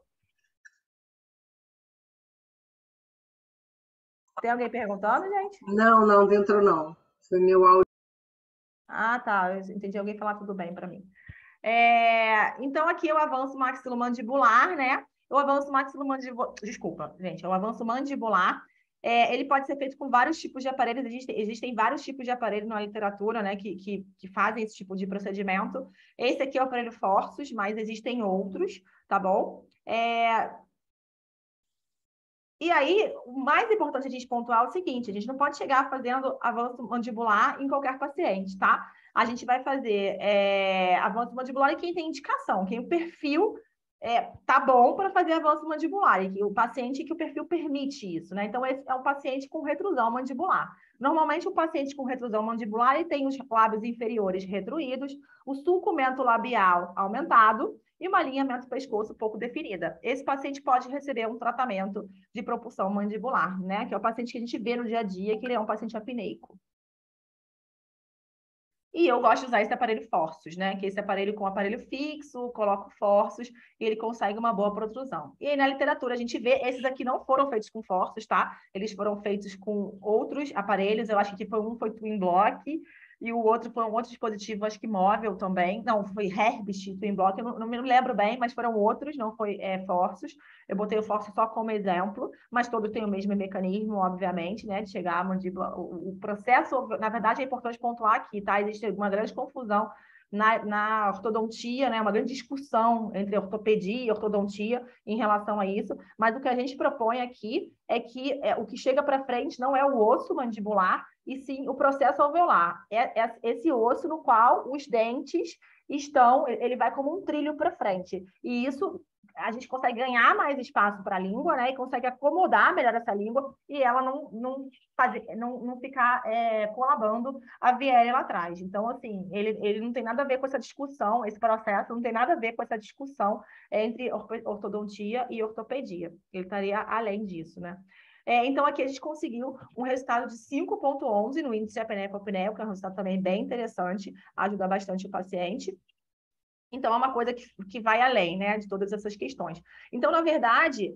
Tem alguém perguntando, gente? Não, dentro não. Foi meu áudio. Ah, tá. Eu entendi alguém falar tudo bem para mim. Então, aqui é o avanço maxilomandibular, né? O avanço maxilomandibular... Desculpa, gente. É o avanço mandibular. Ele pode ser feito com vários tipos de aparelhos. Existem vários tipos de aparelhos na literatura, né? Que fazem esse tipo de procedimento. Esse aqui é o aparelho Forceps, mas existem outros, tá bom? E aí, o mais importante a gente pontuar é o seguinte: a gente não pode chegar fazendo avanço mandibular em qualquer paciente, tá? A gente vai fazer avanço mandibular em quem tem indicação, quem o perfil tá bom para fazer avanço mandibular, e que o paciente que o perfil permite isso, né? Então, esse é um paciente com retrusão mandibular. Normalmente, o paciente com retrusão mandibular ele tem os lábios inferiores retruídos, o sulco mentolabial aumentado e uma linha mento-pescoço pouco definida. Esse paciente pode receber um tratamento de propulsão mandibular, né? Que é o paciente que a gente vê no dia a dia, que ele é um paciente apneico. E eu gosto de usar esse aparelho Forceps, né? Que é esse aparelho com aparelho fixo, coloco Forceps e ele consegue uma boa protrusão. E aí na literatura a gente vê, esses aqui não foram feitos com Forceps, tá? Eles foram feitos com outros aparelhos, eu acho que um foi Twin Block e o outro foi um outro dispositivo, acho que móvel também. Não, foi Herbst Twin Block, eu não me lembro bem, mas foram outros, não foi Forceps. Eu botei o Forceps só como exemplo, mas todos têm o mesmo mecanismo, obviamente, né? De chegar à mandíbula. O processo, na verdade, é importante pontuar aqui, tá? Existe uma grande confusão na ortodontia, né? Uma grande discussão entre ortopedia e ortodontia em relação a isso, mas o que a gente propõe aqui é que o que chega para frente não é o osso mandibular, e sim o processo alveolar. Esse osso no qual os dentes estão, ele vai como um trilho para frente. E isso a gente consegue ganhar mais espaço para a língua, né? E consegue acomodar melhor essa língua e ela não ficar colabando a viéria lá atrás. Então, assim, ele não tem nada a ver com essa discussão, esse processo não tem nada a ver com essa discussão entre ortodontia e ortopedia. Ele estaria além disso, né? Então, aqui a gente conseguiu um resultado de 5,11 no índice de apneia-apneia, que é um resultado também bem interessante, ajuda bastante o paciente. Então, é uma coisa que vai além, né, de todas essas questões. Então, na verdade,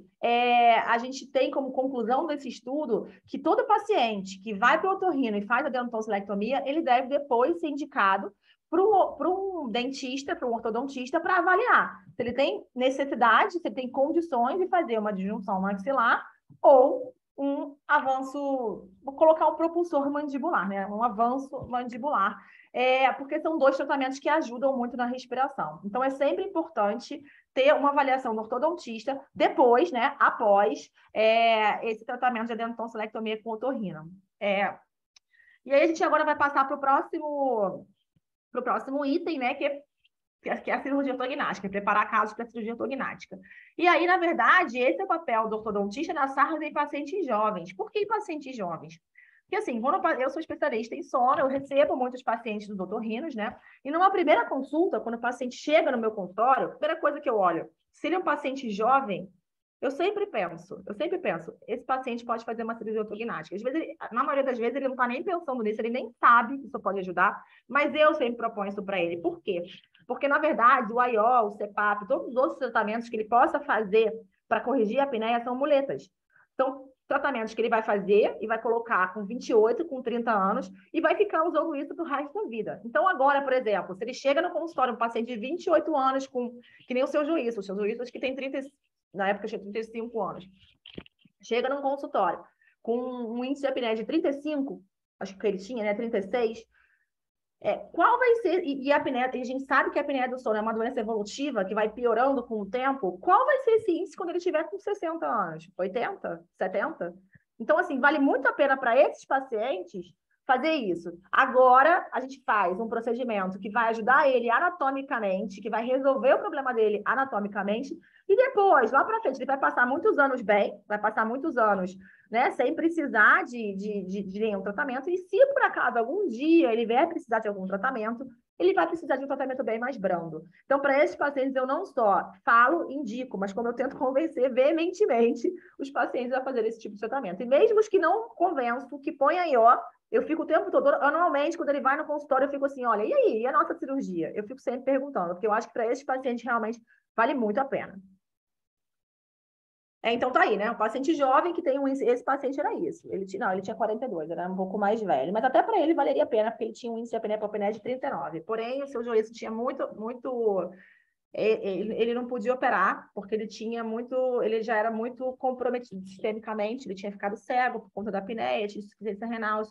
a gente tem como conclusão desse estudo que todo paciente que vai para o otorrino e faz a dentoncilectomia, ele deve depois ser indicado para um dentista, para um ortodontista, para avaliar se ele tem necessidade, se ele tem condições de fazer uma disjunção maxilar ou um avanço, vou colocar um propulsor mandibular, né, um avanço mandibular. Porque são dois tratamentos que ajudam muito na respiração. Então, é sempre importante ter uma avaliação do ortodontista depois, né, após esse tratamento de dentoncilectomia com otorrino. E aí, a gente agora vai passar para o próximo item, né, que é a cirurgia ortognática, preparar casos para a cirurgia ortognática. E aí, na verdade, esse é o papel do ortodontista na SARS em pacientes jovens. Por que em pacientes jovens? Porque, assim, eu sou especialista em sono, eu recebo muitos pacientes dos otorrinos, né? E numa primeira consulta, quando o paciente chega no meu consultório, a primeira coisa que eu olho, se ele é um paciente jovem, eu sempre penso, esse paciente pode fazer uma cirurgia ortognática. Às vezes, na maioria das vezes, ele não está nem pensando nisso, ele nem sabe que isso pode ajudar, mas eu sempre proponho isso para ele. Por quê? Porque, na verdade, o IOL, o CPAP, todos os outros tratamentos que ele possa fazer para corrigir a apneia são muletas. São tratamentos que ele vai fazer e vai colocar com 28, com 30 anos e vai ficar usando isso para o resto da vida. Então, agora, por exemplo, se ele chega no consultório, um paciente de 28 anos, que nem o seu juiz acho que tem 30, na época tinha 35 anos, chega num consultório com um índice de apneia de 35, acho que ele tinha, né, 36, Qual vai ser, e a apneia, a gente sabe que a apneia do sono é uma doença evolutiva que vai piorando com o tempo, qual vai ser esse índice quando ele tiver com 60 anos? 80? 70? Então, assim, vale muito a pena para esses pacientes fazer isso. Agora, a gente faz um procedimento que vai ajudar ele anatomicamente, que vai resolver o problema dele anatomicamente, e depois, lá para frente, ele vai passar muitos anos bem, vai passar muitos anos, né, sem precisar de nenhum tratamento. E se por acaso algum dia ele vier precisar de algum tratamento, ele vai precisar de um tratamento bem mais brando. Então, para esses pacientes, eu não só falo, indico, mas como eu tento convencer veementemente os pacientes a fazer esse tipo de tratamento. E mesmo os que não convenço, que põem aí, ó, eu fico o tempo todo, anualmente, quando ele vai no consultório, eu fico assim, olha, e aí, e a nossa cirurgia? Eu fico sempre perguntando, porque eu acho que para esses pacientes realmente vale muito a pena. Então tá aí, né? Um paciente jovem que tem esse paciente era isso. Ele tinha 42, era um pouco mais velho, mas até para ele valeria a pena, porque ele tinha um índice de apneia de 39. Porém, o seu joelho tinha muito ele não podia operar, porque ele já era muito comprometido sistemicamente, ele tinha ficado cego por conta da apneia, tinha insuficiência renal,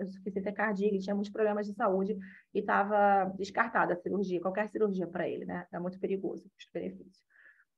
insuficiência cardíaca, ele tinha muitos problemas de saúde e estava descartada a cirurgia, qualquer cirurgia para ele, né? Era muito perigoso, os benefícios.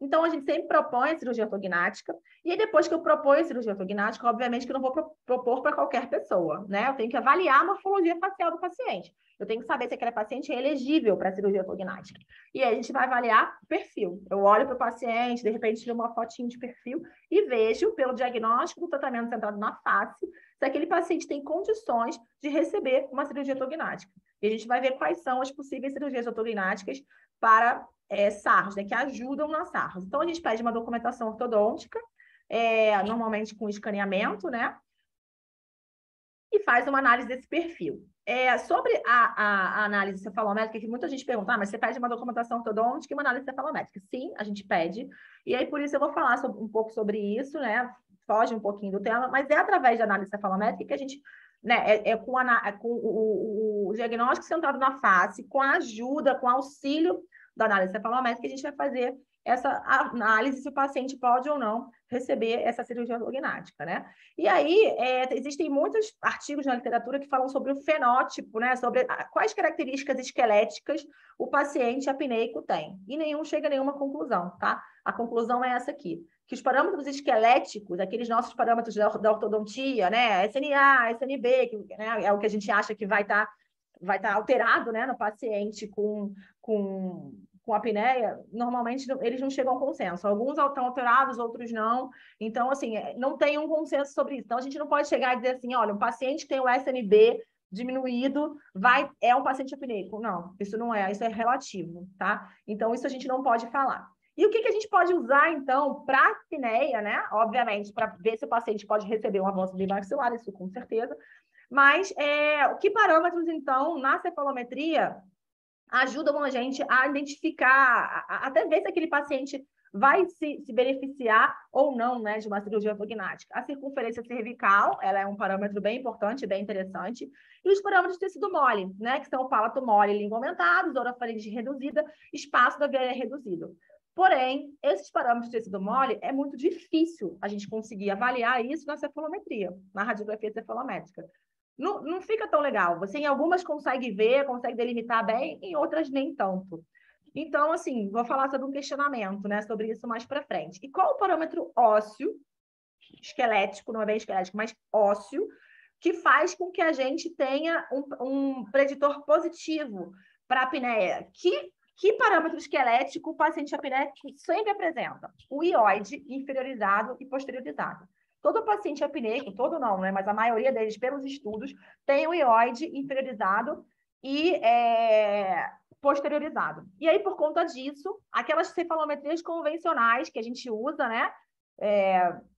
Então, a gente sempre propõe a cirurgia ortognática, e aí depois que eu proponho a cirurgia ortognática, obviamente que eu não vou propor para qualquer pessoa, né? Eu tenho que avaliar a morfologia facial do paciente. Eu tenho que saber se aquele paciente é elegível para a cirurgia ortognática. E aí a gente vai avaliar o perfil. Eu olho para o paciente, de repente tiro uma fotinho de perfil e vejo, pelo diagnóstico do tratamento centrado na face, se aquele paciente tem condições de receber uma cirurgia ortognática. E a gente vai ver quais são as possíveis cirurgias ortognáticas para SARS, né, que ajudam na SARS. Então, a gente pede uma documentação ortodôntica, normalmente com escaneamento, né? E faz uma análise desse perfil. Sobre a análise cefalométrica, que muita gente pergunta, mas você pede uma documentação ortodôntica e uma análise cefalométrica? Sim, a gente pede. E aí, por isso, eu vou falar um pouco sobre isso, né? Foge um pouquinho do tema, mas é através da análise cefalométrica que a gente, né, com o diagnóstico centrado na face, com a ajuda, com auxílio da análise cefalométrica, a gente vai fazer essa análise se o paciente pode ou não receber essa cirurgia ortognática, né? E aí, existem muitos artigos na literatura que falam sobre o fenótipo, né? Sobre quais características esqueléticas o paciente apneico tem. E nenhum chega a nenhuma conclusão, tá? A conclusão é essa aqui, que os parâmetros esqueléticos, aqueles nossos parâmetros da ortodontia, né? SNA, SNB, que, né, é o que a gente acha que vai estar alterado, né, no paciente com apneia, normalmente eles não chegam a consenso. Alguns estão alterados, outros não. Então, assim, não tem um consenso sobre isso. Então, a gente não pode chegar e dizer assim, olha, um paciente que tem o SNB diminuído é um paciente apneico. Não, isso não é, isso é relativo, tá? Então, isso a gente não pode falar. E o que a gente pode usar, então, para apneia, né? Obviamente, para ver se o paciente pode receber um avanço bimaxilar, isso com certeza. Mas que parâmetros, então, na cefalometria ajudam a gente a identificar, até ver se aquele paciente vai se beneficiar ou não, né, de uma cirurgia ortognática. A circunferência cervical, ela é um parâmetro bem importante, bem interessante. E os parâmetros de tecido mole, né, que são o palato mole, língua aumentada, orofaringe reduzida, espaço da veia reduzido. Porém, esses parâmetros de tecido mole, é muito difícil a gente conseguir avaliar isso na cefalometria, na radiografia cefalométrica. Não fica tão legal. Você, em algumas, consegue ver, consegue delimitar bem, em outras, nem tanto. Então, assim, vou falar sobre um questionamento, né, sobre isso mais para frente. E qual o parâmetro ósseo, esquelético, não é bem esquelético, mas ósseo, que faz com que a gente tenha um preditor positivo para a apneia? Que parâmetro esquelético o paciente apneico sempre apresenta? O ióide inferiorizado e posteriorizado. Todo paciente apneico, todo não, né? Mas a maioria deles, pelos estudos, tem o ióide inferiorizado e posteriorizado. E aí, por conta disso, aquelas cefalometrias convencionais que a gente usa, né?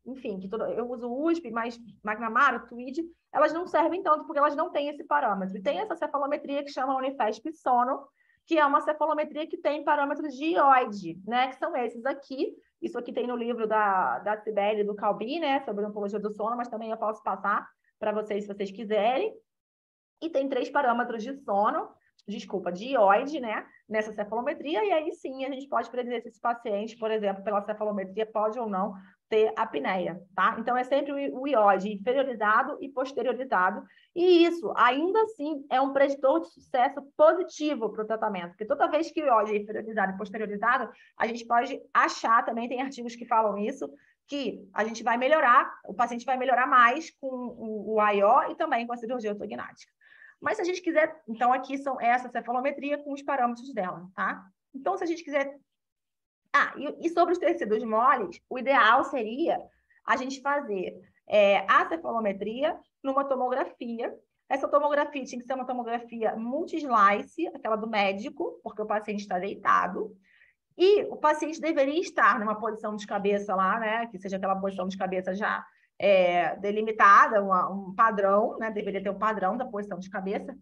Enfim, eu uso o USP, mas McNamara, TWID, elas não servem tanto porque elas não têm esse parâmetro. E tem essa cefalometria que chama Unifesp Sono, que é uma cefalometria que tem parâmetros de ióide, né? Que são esses aqui. Isso aqui tem no livro da Cibele e do Calbi, né? Sobre a oncologia do sono, mas também eu posso passar para vocês, se vocês quiserem. E tem 3 parâmetros de sono, de ióide, né? Nessa cefalometria, e aí sim a gente pode predizer se esse paciente, por exemplo, pela cefalometria, pode ou não ter apneia, tá? Então, é sempre o iode inferiorizado e posteriorizado, e isso, ainda assim, é um preditor de sucesso positivo para o tratamento, porque toda vez que o iode é inferiorizado e posteriorizado, a gente pode achar, também tem artigos que falam isso, que a gente vai melhorar, o paciente vai melhorar mais com o AIO e também com a cirurgia ortognática. Mas se a gente quiser, então aqui são essa cefalometria com os parâmetros dela, tá? Então, se a gente quiser... e sobre os tecidos moles, o ideal seria a gente fazer a cefalometria numa tomografia. Essa tomografia tinha que ser uma tomografia multi-slice, aquela do médico, porque o paciente está deitado. E o paciente deveria estar numa posição de cabeça lá, né? Que seja aquela posição de cabeça já delimitada, um padrão, né? Deveria ter um padrão da posição de cabeça.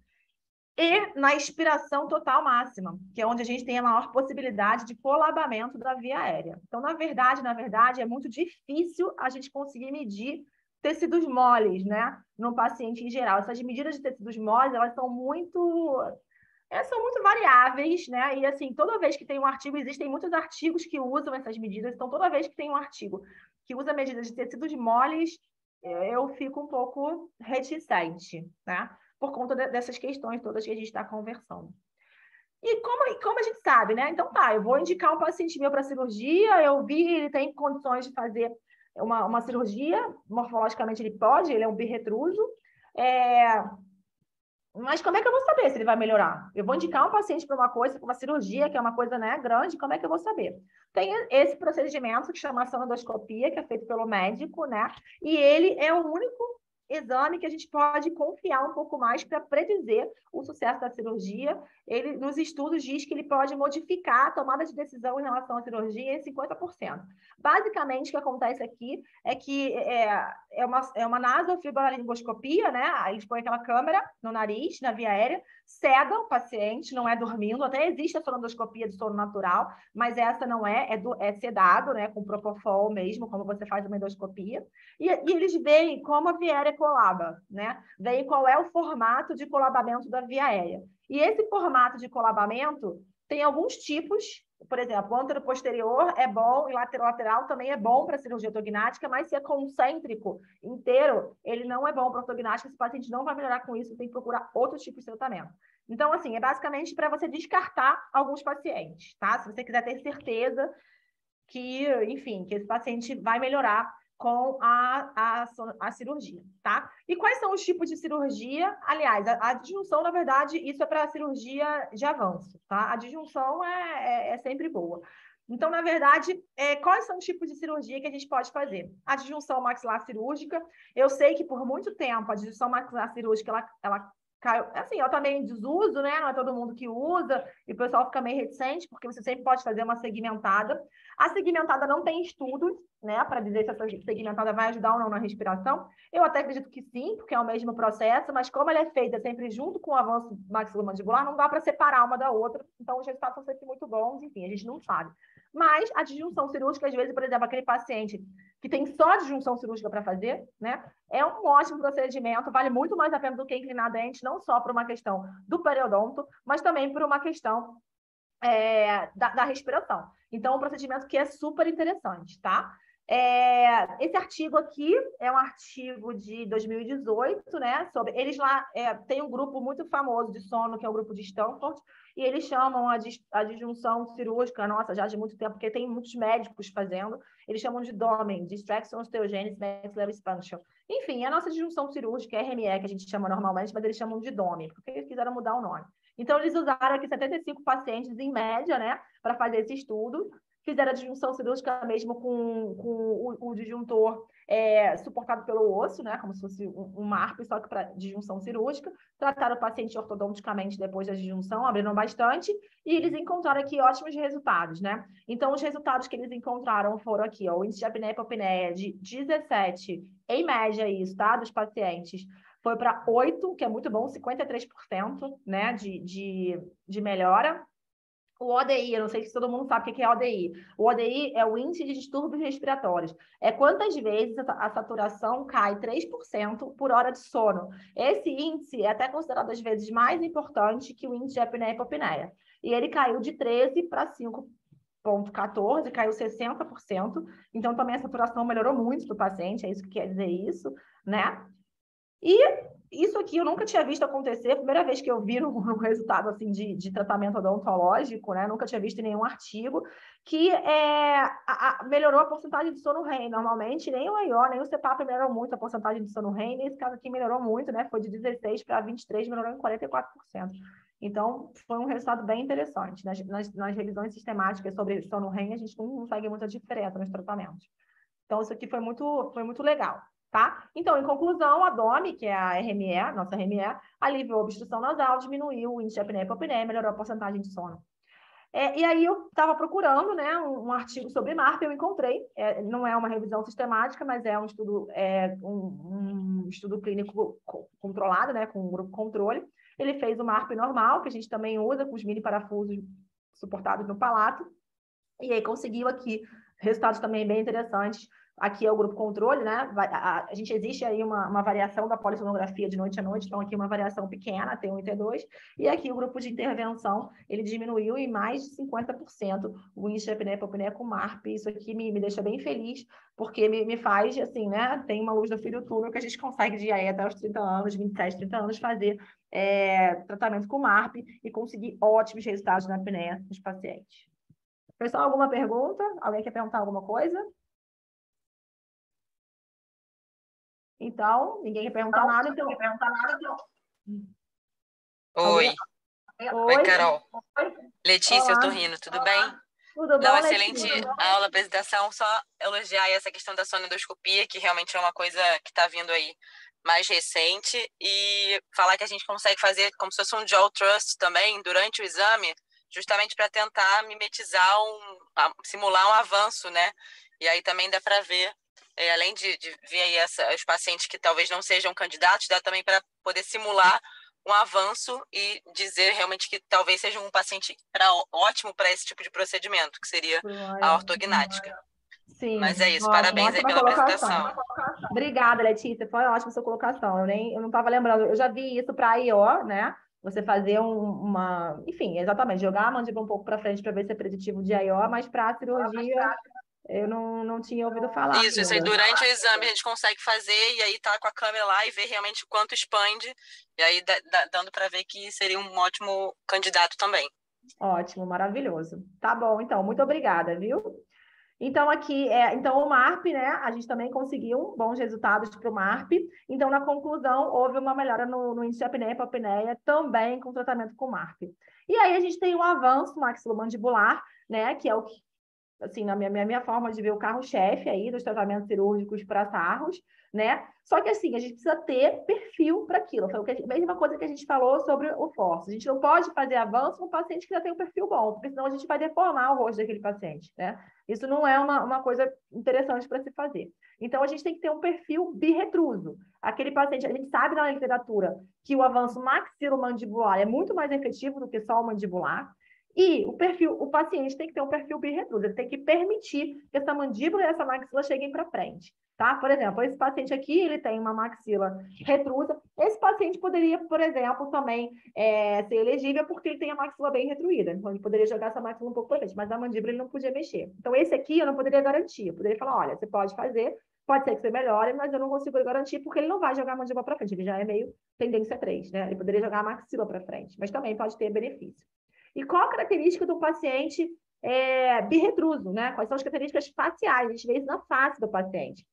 E na expiração total máxima, que é onde a gente tem a maior possibilidade de colabamento da via aérea. Então, na verdade, é muito difícil a gente conseguir medir tecidos moles, né? No paciente em geral. Essas medidas de tecidos moles, elas são muito variáveis, né? E assim, toda vez que tem um artigo, existem muitos artigos que usam essas medidas, então toda vez que tem um artigo que usa medidas de tecidos moles, eu fico um pouco reticente, né? Por conta dessas questões todas que a gente está conversando. E como a gente sabe, né? Então tá, eu vou indicar um paciente meu para cirurgia, eu vi ele tem condições de fazer uma cirurgia, morfologicamente ele pode, ele é um birretruso, mas como é que eu vou saber se ele vai melhorar? Eu vou indicar um paciente para uma coisa, para uma cirurgia, que é uma coisa, né, grande, como é que eu vou saber? Tem esse procedimento que chama sonodoscopia, que é feito pelo médico, né? E ele é o único exame que a gente pode confiar um pouco mais para predizer o sucesso da cirurgia. Ele, nos estudos, diz que ele pode modificar a tomada de decisão em relação à cirurgia em 50%. Basicamente, o que acontece aqui é que é uma nasofibrolaringoscopia, né? Aí eles põem aquela câmera no nariz, na via aérea, sedam o paciente, não é dormindo, até existe a sonodoscopia de sono natural, mas essa não é sedado, né? Com propofol mesmo, como você faz uma endoscopia. E eles veem como a via aérea colaba, né? Veem qual é o formato de colabamento da via aérea. E esse formato de colabamento tem alguns tipos, por exemplo, o antero-posterior é bom e lateral-lateral também é bom para cirurgia ortognática, mas se é concêntrico inteiro, ele não é bom para ortognática, esse paciente não vai melhorar com isso, tem que procurar outro tipo de tratamento. Então, assim, é basicamente para você descartar alguns pacientes, tá? Se você quiser ter certeza que, enfim, que esse paciente vai melhorar com a cirurgia, tá? E quais são os tipos de cirurgia? Aliás, a disjunção, na verdade, isso é para cirurgia de avanço, tá? A disjunção é sempre boa. Então, na verdade, quais são os tipos de cirurgia que a gente pode fazer? A disjunção maxilar cirúrgica, eu sei que por muito tempo a disjunção maxilar cirúrgica, ela caiu, assim, ela tá meio em desuso, né? Não é todo mundo que usa, e o pessoal fica meio reticente, porque você sempre pode fazer uma segmentada. A segmentada não tem estudos, né, para dizer se essa segmentada vai ajudar ou não na respiração. Eu até acredito que sim, porque é o mesmo processo, mas como ela é feita sempre junto com o avanço maxilomandibular, não dá para separar uma da outra, então os resultados são sempre muito bons, enfim, a gente não sabe. Mas a disjunção cirúrgica, às vezes, por exemplo, aquele paciente que tem só disjunção cirúrgica para fazer, né, é um ótimo procedimento, vale muito mais a pena do que inclinar dente, não só por uma questão do periodonto, mas também por uma questão da respiração. Então, um procedimento que é super interessante, tá? Esse artigo aqui é um artigo de 2018, né? Eles lá tem um grupo muito famoso de sono, que é o grupo de Stanford, e eles chamam a disjunção cirúrgica, nossa, já de muito tempo, porque tem muitos médicos fazendo, eles chamam de DOMEN, Distraction Osteogenesis Maxillary Dysfunction. Enfim, a nossa disjunção cirúrgica é RME, que a gente chama normalmente, mas eles chamam de DOMEN, porque eles quiseram mudar o nome. Então, eles usaram aqui 75 pacientes, em média, né, para fazer esse estudo. Fizeram a disjunção cirúrgica mesmo com o disjuntor suportado pelo osso, né, como se fosse um marco, só que para disjunção cirúrgica. Trataram o paciente ortodonticamente depois da disjunção, abriram bastante, e eles encontraram aqui ótimos resultados, né? Então, os resultados que eles encontraram foram aqui, ó, o índice de apneia e hipopneia de 17, em média isso, tá, dos pacientes, foi para 8, que é muito bom, 53%, né, de melhora. O ODI, eu não sei se todo mundo sabe o que é ODI. O ODI é o índice de distúrbios respiratórios. É quantas vezes a saturação cai 3% por hora de sono. Esse índice é até considerado, às vezes, mais importante que o índice de apneia e hipopneia. E ele caiu de 13 para 5 0,14, caiu 60%. Então, também a saturação melhorou muito do paciente, é isso que quer dizer isso, né? E isso aqui eu nunca tinha visto acontecer, primeira vez que eu vi um resultado assim, de tratamento odontológico, né? Nunca tinha visto em nenhum artigo, que melhorou a porcentagem de sono REM. Normalmente, nem o AIO, nem o CPAP melhorou muito a porcentagem de sono REM, nesse caso aqui melhorou muito, né? Foi de 16 para 23, melhorou em 44%. Então, foi um resultado bem interessante. Nas revisões sistemáticas sobre sono REM, a gente não consegue muita diferença nos tratamentos. Então, isso aqui foi muito legal. Tá? Então, em conclusão, a DOME, que é a RME, nossa RME, aliviou a obstrução nasal, diminuiu o índice de apneia e hipopneia, melhorou a porcentagem de sono. E aí eu estava procurando, né, um artigo sobre MARP, eu encontrei, não é uma revisão sistemática, mas é um estudo, um estudo clínico controlado, né, com um grupo controle. Ele fez o MARP normal, que a gente também usa, com os mini parafusos suportados no palato, e aí conseguiu aqui resultados também bem interessantes. Aqui é o grupo controle, né? A gente existe aí uma variação da polissonografia de noite a noite, então aqui uma variação pequena, T1 e T2, e aqui o grupo de intervenção, ele diminuiu em mais de 50% o índice de apneia e hipopneia com MARP. Isso aqui me deixa bem feliz, porque me faz, assim, né? Tem uma luz no fim do túnel que a gente consegue de aí até os 30 anos, 27, 30 anos, fazer tratamento com MARP e conseguir ótimos resultados na apneia dos pacientes. Pessoal, alguma pergunta? Alguém quer perguntar alguma coisa? Então, ninguém quer perguntar nada, então. Oi. Oi, Carol. Letícia, eu tô Olá. rindo, tudo bem? Tudo Não, bom, excelente Letícia? aula, apresentação, só elogiar essa questão da sonendoscopia, que realmente é uma coisa que tá vindo aí mais recente, e falar que a gente consegue fazer como se fosse um jaw thrust também durante o exame, justamente para tentar mimetizar, simular um avanço, né? E aí também dá para ver, além de ver aí os pacientes que talvez não sejam candidatos, dá também para poder simular um avanço e dizer realmente que talvez seja um paciente ótimo para esse tipo de procedimento, que seria a ortognática. Sim, Mas é isso, ótimo, parabéns aí ótima pela colocação. apresentação. Obrigada, Letícia, foi ótima sua colocação. Eu não estava lembrando, eu já vi isso para a IO, né? Você fazer enfim, exatamente, jogar a mandíbula um pouco para frente para ver se é preditivo de IO, mas para a cirurgia eu não tinha ouvido falar Isso aí ainda. durante o exame a gente consegue fazer e aí tá com a câmera lá e ver realmente o quanto expande, e aí dando para ver que seria um ótimo candidato também. Ótimo, maravilhoso. Tá bom, então, muito obrigada, viu? Então, aqui, então o MARP, né? A gente também conseguiu bons resultados para o MARP. Então, na conclusão, houve uma melhora no índice de apneia e hipopneia, também com tratamento com MARP. E aí, a gente tem um avanço maxilomandibular, né? Que é o que, assim, na minha forma de ver o carro-chefe aí dos tratamentos cirúrgicos para sarros, né? Só que, assim, a gente precisa ter perfil para aquilo. Foi a mesma coisa que a gente falou sobre o FORCE. A gente não pode fazer avanço com paciente que já tem um perfil bom, porque senão a gente vai deformar o rosto daquele paciente, né? Isso não é uma coisa interessante para se fazer. Então, a gente tem que ter um perfil birretruso. Aquele paciente, a gente sabe na literatura que o avanço maxilomandibular é muito mais efetivo do que só o mandibular. E o paciente tem que ter um perfil birretruso, ele tem que permitir que essa mandíbula e essa maxila cheguem para frente. Tá? Por exemplo, esse paciente aqui, ele tem uma maxila retrusa. Esse paciente poderia, por exemplo, também ser elegível porque ele tem a maxila bem retruída. Então, ele poderia jogar essa maxila um pouco para frente, mas a mandíbula ele não podia mexer. Então, esse aqui eu não poderia garantir. Eu poderia falar, olha, você pode fazer, pode ser que você melhore, mas eu não consigo garantir porque ele não vai jogar a mandíbula para frente. Ele já é meio tendência 3, né? Ele poderia jogar a maxila para frente, mas também pode ter benefício. E qual a característica do paciente birretruso, né? Quais são as características faciais? A gente vê isso na face do paciente.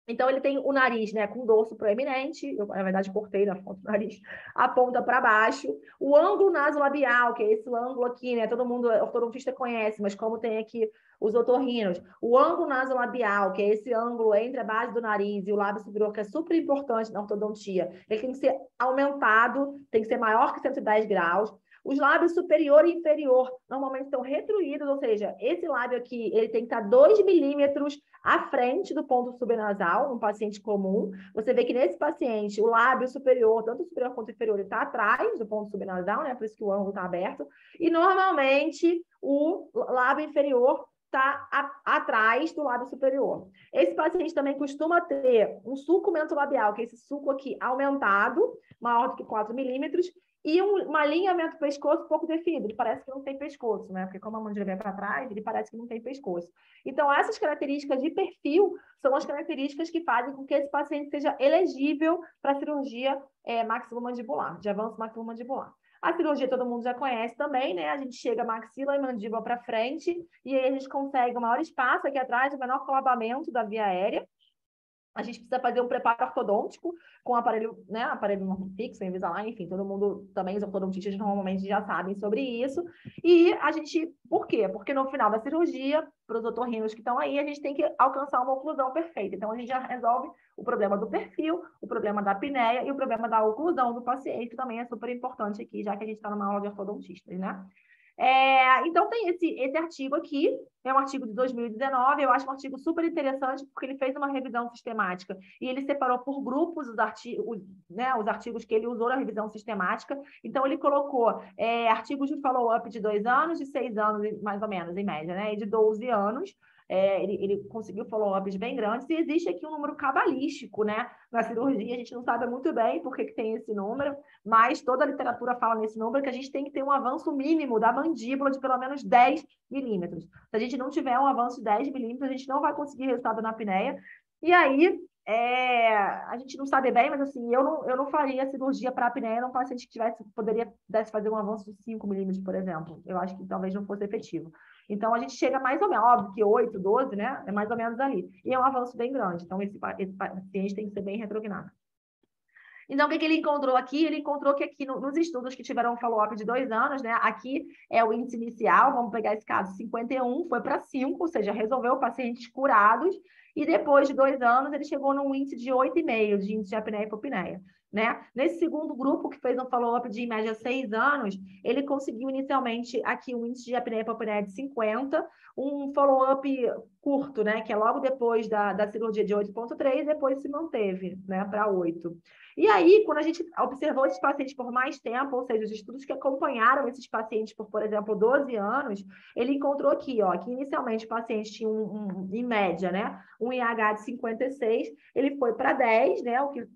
Então, ele tem o nariz, né, com dorso proeminente, eu, na verdade, cortei na foto do nariz, aponta para baixo. O ângulo nasolabial, que é esse ângulo aqui, né, todo mundo, ortodontista conhece, mas como tem aqui os otorrinos, o ângulo nasolabial, que é esse ângulo entre a base do nariz e o lábio superior, que é super importante na ortodontia, ele tem que ser aumentado, tem que ser maior que 110 graus. Os lábios superior e inferior normalmente estão retruídos, ou seja, esse lábio aqui ele tem que estar 2 milímetros à frente do ponto subnasal, um paciente comum. Você vê que nesse paciente o lábio superior, tanto o superior quanto o inferior, está atrás do ponto subnasal, né? Por isso que o ângulo está aberto. E normalmente o lábio inferior está atrás do lábio superior. Esse paciente também costuma ter um sulco mentolabial, que é esse sulco aqui aumentado, maior do que 4 milímetros, e um alinhamento pescoço pouco definido. Ele parece que não tem pescoço, né? Porque como a mandíbula vem para trás, ele parece que não tem pescoço. Então, essas características de perfil são as características que fazem com que esse paciente seja elegível para cirurgia maxilomandibular, de avanço maxilomandibular. A cirurgia todo mundo já conhece também, né? A gente chega maxila e mandíbula para frente, e aí a gente consegue um maior espaço aqui atrás, um menor colabamento da via aérea. A gente precisa fazer um preparo ortodôntico com aparelho, né, aparelho fixo, Invisalign, enfim, todo mundo, também os ortodontistas normalmente já sabem sobre isso. E a gente, por quê? Porque no final da cirurgia, para os otorrinos que estão aí, a gente tem que alcançar uma oclusão perfeita. Então, a gente já resolve o problema do perfil, o problema da apneia e o problema da oclusão do paciente, que também é super importante aqui, já que a gente está numa aula de ortodontistas, né? Então, tem esse artigo aqui, é um artigo de 2019, eu acho um artigo super interessante, porque ele fez uma revisão sistemática e ele separou por grupos os artigos que ele usou na revisão sistemática. Então, ele colocou artigos de follow-up de 2 anos, de 6 anos, mais ou menos, em média, né? E de 12 anos. Ele conseguiu follow-ups bem grandes, e existe aqui um número cabalístico, né? Na cirurgia, a gente não sabe muito bem por que tem esse número, mas toda a literatura fala nesse número que a gente tem que ter um avanço mínimo da mandíbula de pelo menos 10 milímetros. Se a gente não tiver um avanço de 10 milímetros, a gente não vai conseguir resultado na apneia. E aí, a gente não sabe bem, mas assim, eu não faria cirurgia para apneia num paciente que pudesse fazer um avanço de 5 milímetros, por exemplo. Eu acho que talvez não fosse efetivo. Então, a gente chega mais ou menos, óbvio que 8, 12, né? É mais ou menos ali. E é um avanço bem grande. Então, esse paciente tem que ser bem retrognado. Então, o que ele encontrou aqui? Ele encontrou que aqui nos estudos que tiveram um follow-up de 2 anos, né? Aqui é o índice inicial, vamos pegar esse caso, 51, foi para 5, ou seja, resolveu pacientes curados, e depois de 2 anos ele chegou num índice de 8,5 de índice de apneia e hipopneia. Né? Nesse segundo grupo, que fez um follow-up de, em média, 6 anos, ele conseguiu inicialmente aqui um índice de apneia e hipopneia de 50, um follow-up curto, né? Que é logo depois da cirurgia de 8,3, depois se manteve, né? Para 8. E aí, quando a gente observou esses pacientes por mais tempo, ou seja, os estudos que acompanharam esses pacientes por exemplo, 12 anos, ele encontrou aqui, ó, que inicialmente o paciente tinha em média, né, um IH de 56, ele foi para 10, né, o que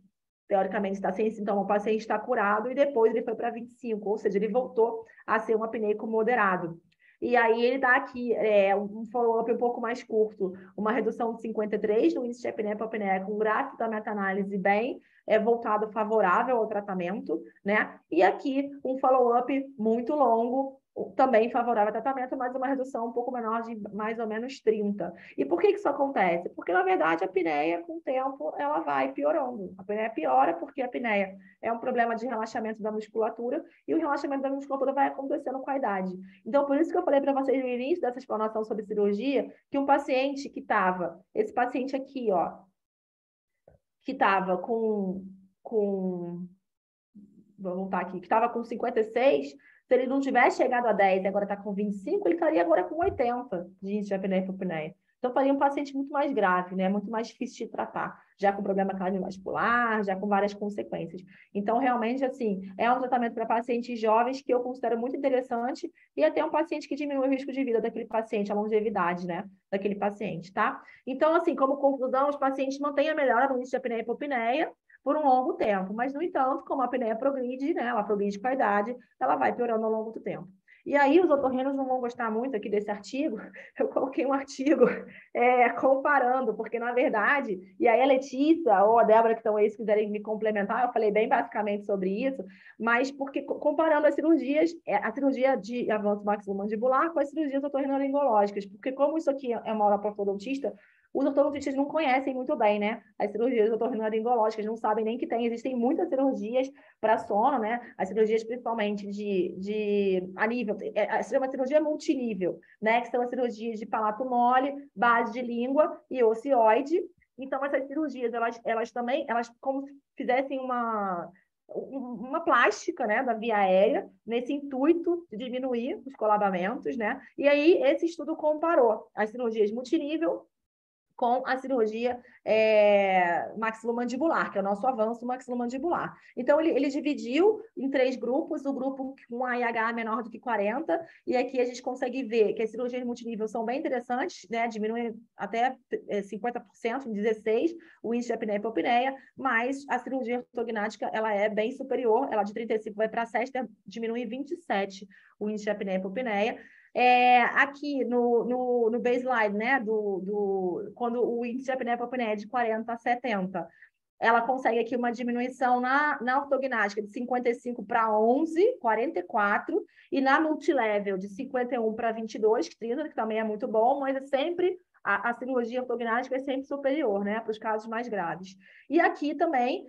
teoricamente está sem sintoma, o paciente está curado, e depois ele foi para 25, ou seja, ele voltou a ser um apneico moderado. E aí ele dá aqui um follow-up um pouco mais curto, uma redução de 53 no índice de apneia e hipopneia, com um gráfico da meta-análise bem voltado favorável ao tratamento, né? E aqui um follow-up muito longo, também favorável ao tratamento, mas uma redução um pouco menor de mais ou menos 30. E por que isso acontece? Porque, na verdade, a apneia, com o tempo, ela vai piorando. A apneia piora porque a apneia é um problema de relaxamento da musculatura, e o relaxamento da musculatura vai acontecendo com a idade. Então, por isso que eu falei para vocês no início dessa explanação sobre cirurgia, que um paciente que estava, esse paciente aqui, ó, que estava vou voltar aqui, que estava com 56, se ele não tivesse chegado a 10 e agora está com 25, ele estaria agora com 80 de índice de apneia e hipopneia. Então, faria um paciente muito mais grave, né? Muito mais difícil de tratar, já com problema cardiovascular, já com várias consequências. Então, realmente, assim, é um tratamento para pacientes jovens que eu considero muito interessante, e até um paciente que diminui o risco de vida daquele paciente, a longevidade, né? Daquele paciente, tá? Então, assim, como conclusão, os pacientes mantêm a melhora no índice de apneia e hipopneia por um longo tempo, mas, no entanto, como a apneia progride, né? Ela progride com a idade, ela vai piorando ao longo do tempo. E aí, os otorrinos não vão gostar muito aqui desse artigo. Eu coloquei um artigo comparando, porque, na verdade, e aí a Letícia ou a Débora, que estão aí, se quiserem me complementar, eu falei bem basicamente sobre isso, mas porque comparando as cirurgias, a cirurgia de avanço maxilomandibular com as cirurgias otorrinolaringológicas, porque como isso aqui é uma aula para ortodontista, os ortodontistas não conhecem muito bem, né, as cirurgias otorrinolaringológicas, não sabem nem que existem muitas cirurgias para sono, né, as cirurgias principalmente a nível, é uma cirurgia multinível, né, que são as cirurgias de palato mole, base de língua e ocioide. Então, essas cirurgias, elas também, como se fizessem uma plástica, né, da via aérea, nesse intuito de diminuir os colabamentos, né, e aí esse estudo comparou as cirurgias multinível com a cirurgia maxilomandibular, que é o nosso avanço maxilomandibular. Então, ele dividiu em 3 grupos, o grupo com a IH menor do que 40, e aqui a gente consegue ver que as cirurgias multinível são bem interessantes, né? Diminui até 50%, em 16%, o índice de apneia e hipopneia, mas a cirurgia ortognática, ela é bem superior, ela de 35 vai para 7, diminui 27% o índice de apneia e hipopneia. Aqui no baseline, né, quando o índice de apneia e hipopneia é de 40 a 70, ela consegue aqui uma diminuição na ortognática de 55 para 11, 44, e na multilevel de 51 para 22, 30, que também é muito bom, mas é sempre a cirurgia ortognática é sempre superior, né, para os casos mais graves. E aqui também,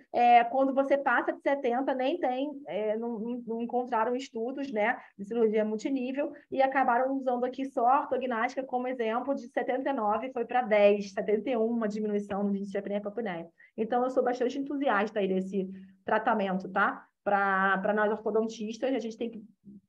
quando você passa de 70, nem tem, não encontraram estudos, né, de cirurgia multinível, e acabaram usando aqui só a ortognática como exemplo, de 79 foi para 10, 71, uma diminuição no índice de apneia e hipopneia. Então, eu sou bastante entusiasta aí desse tratamento, tá? Para nós ortodontistas, a gente tem que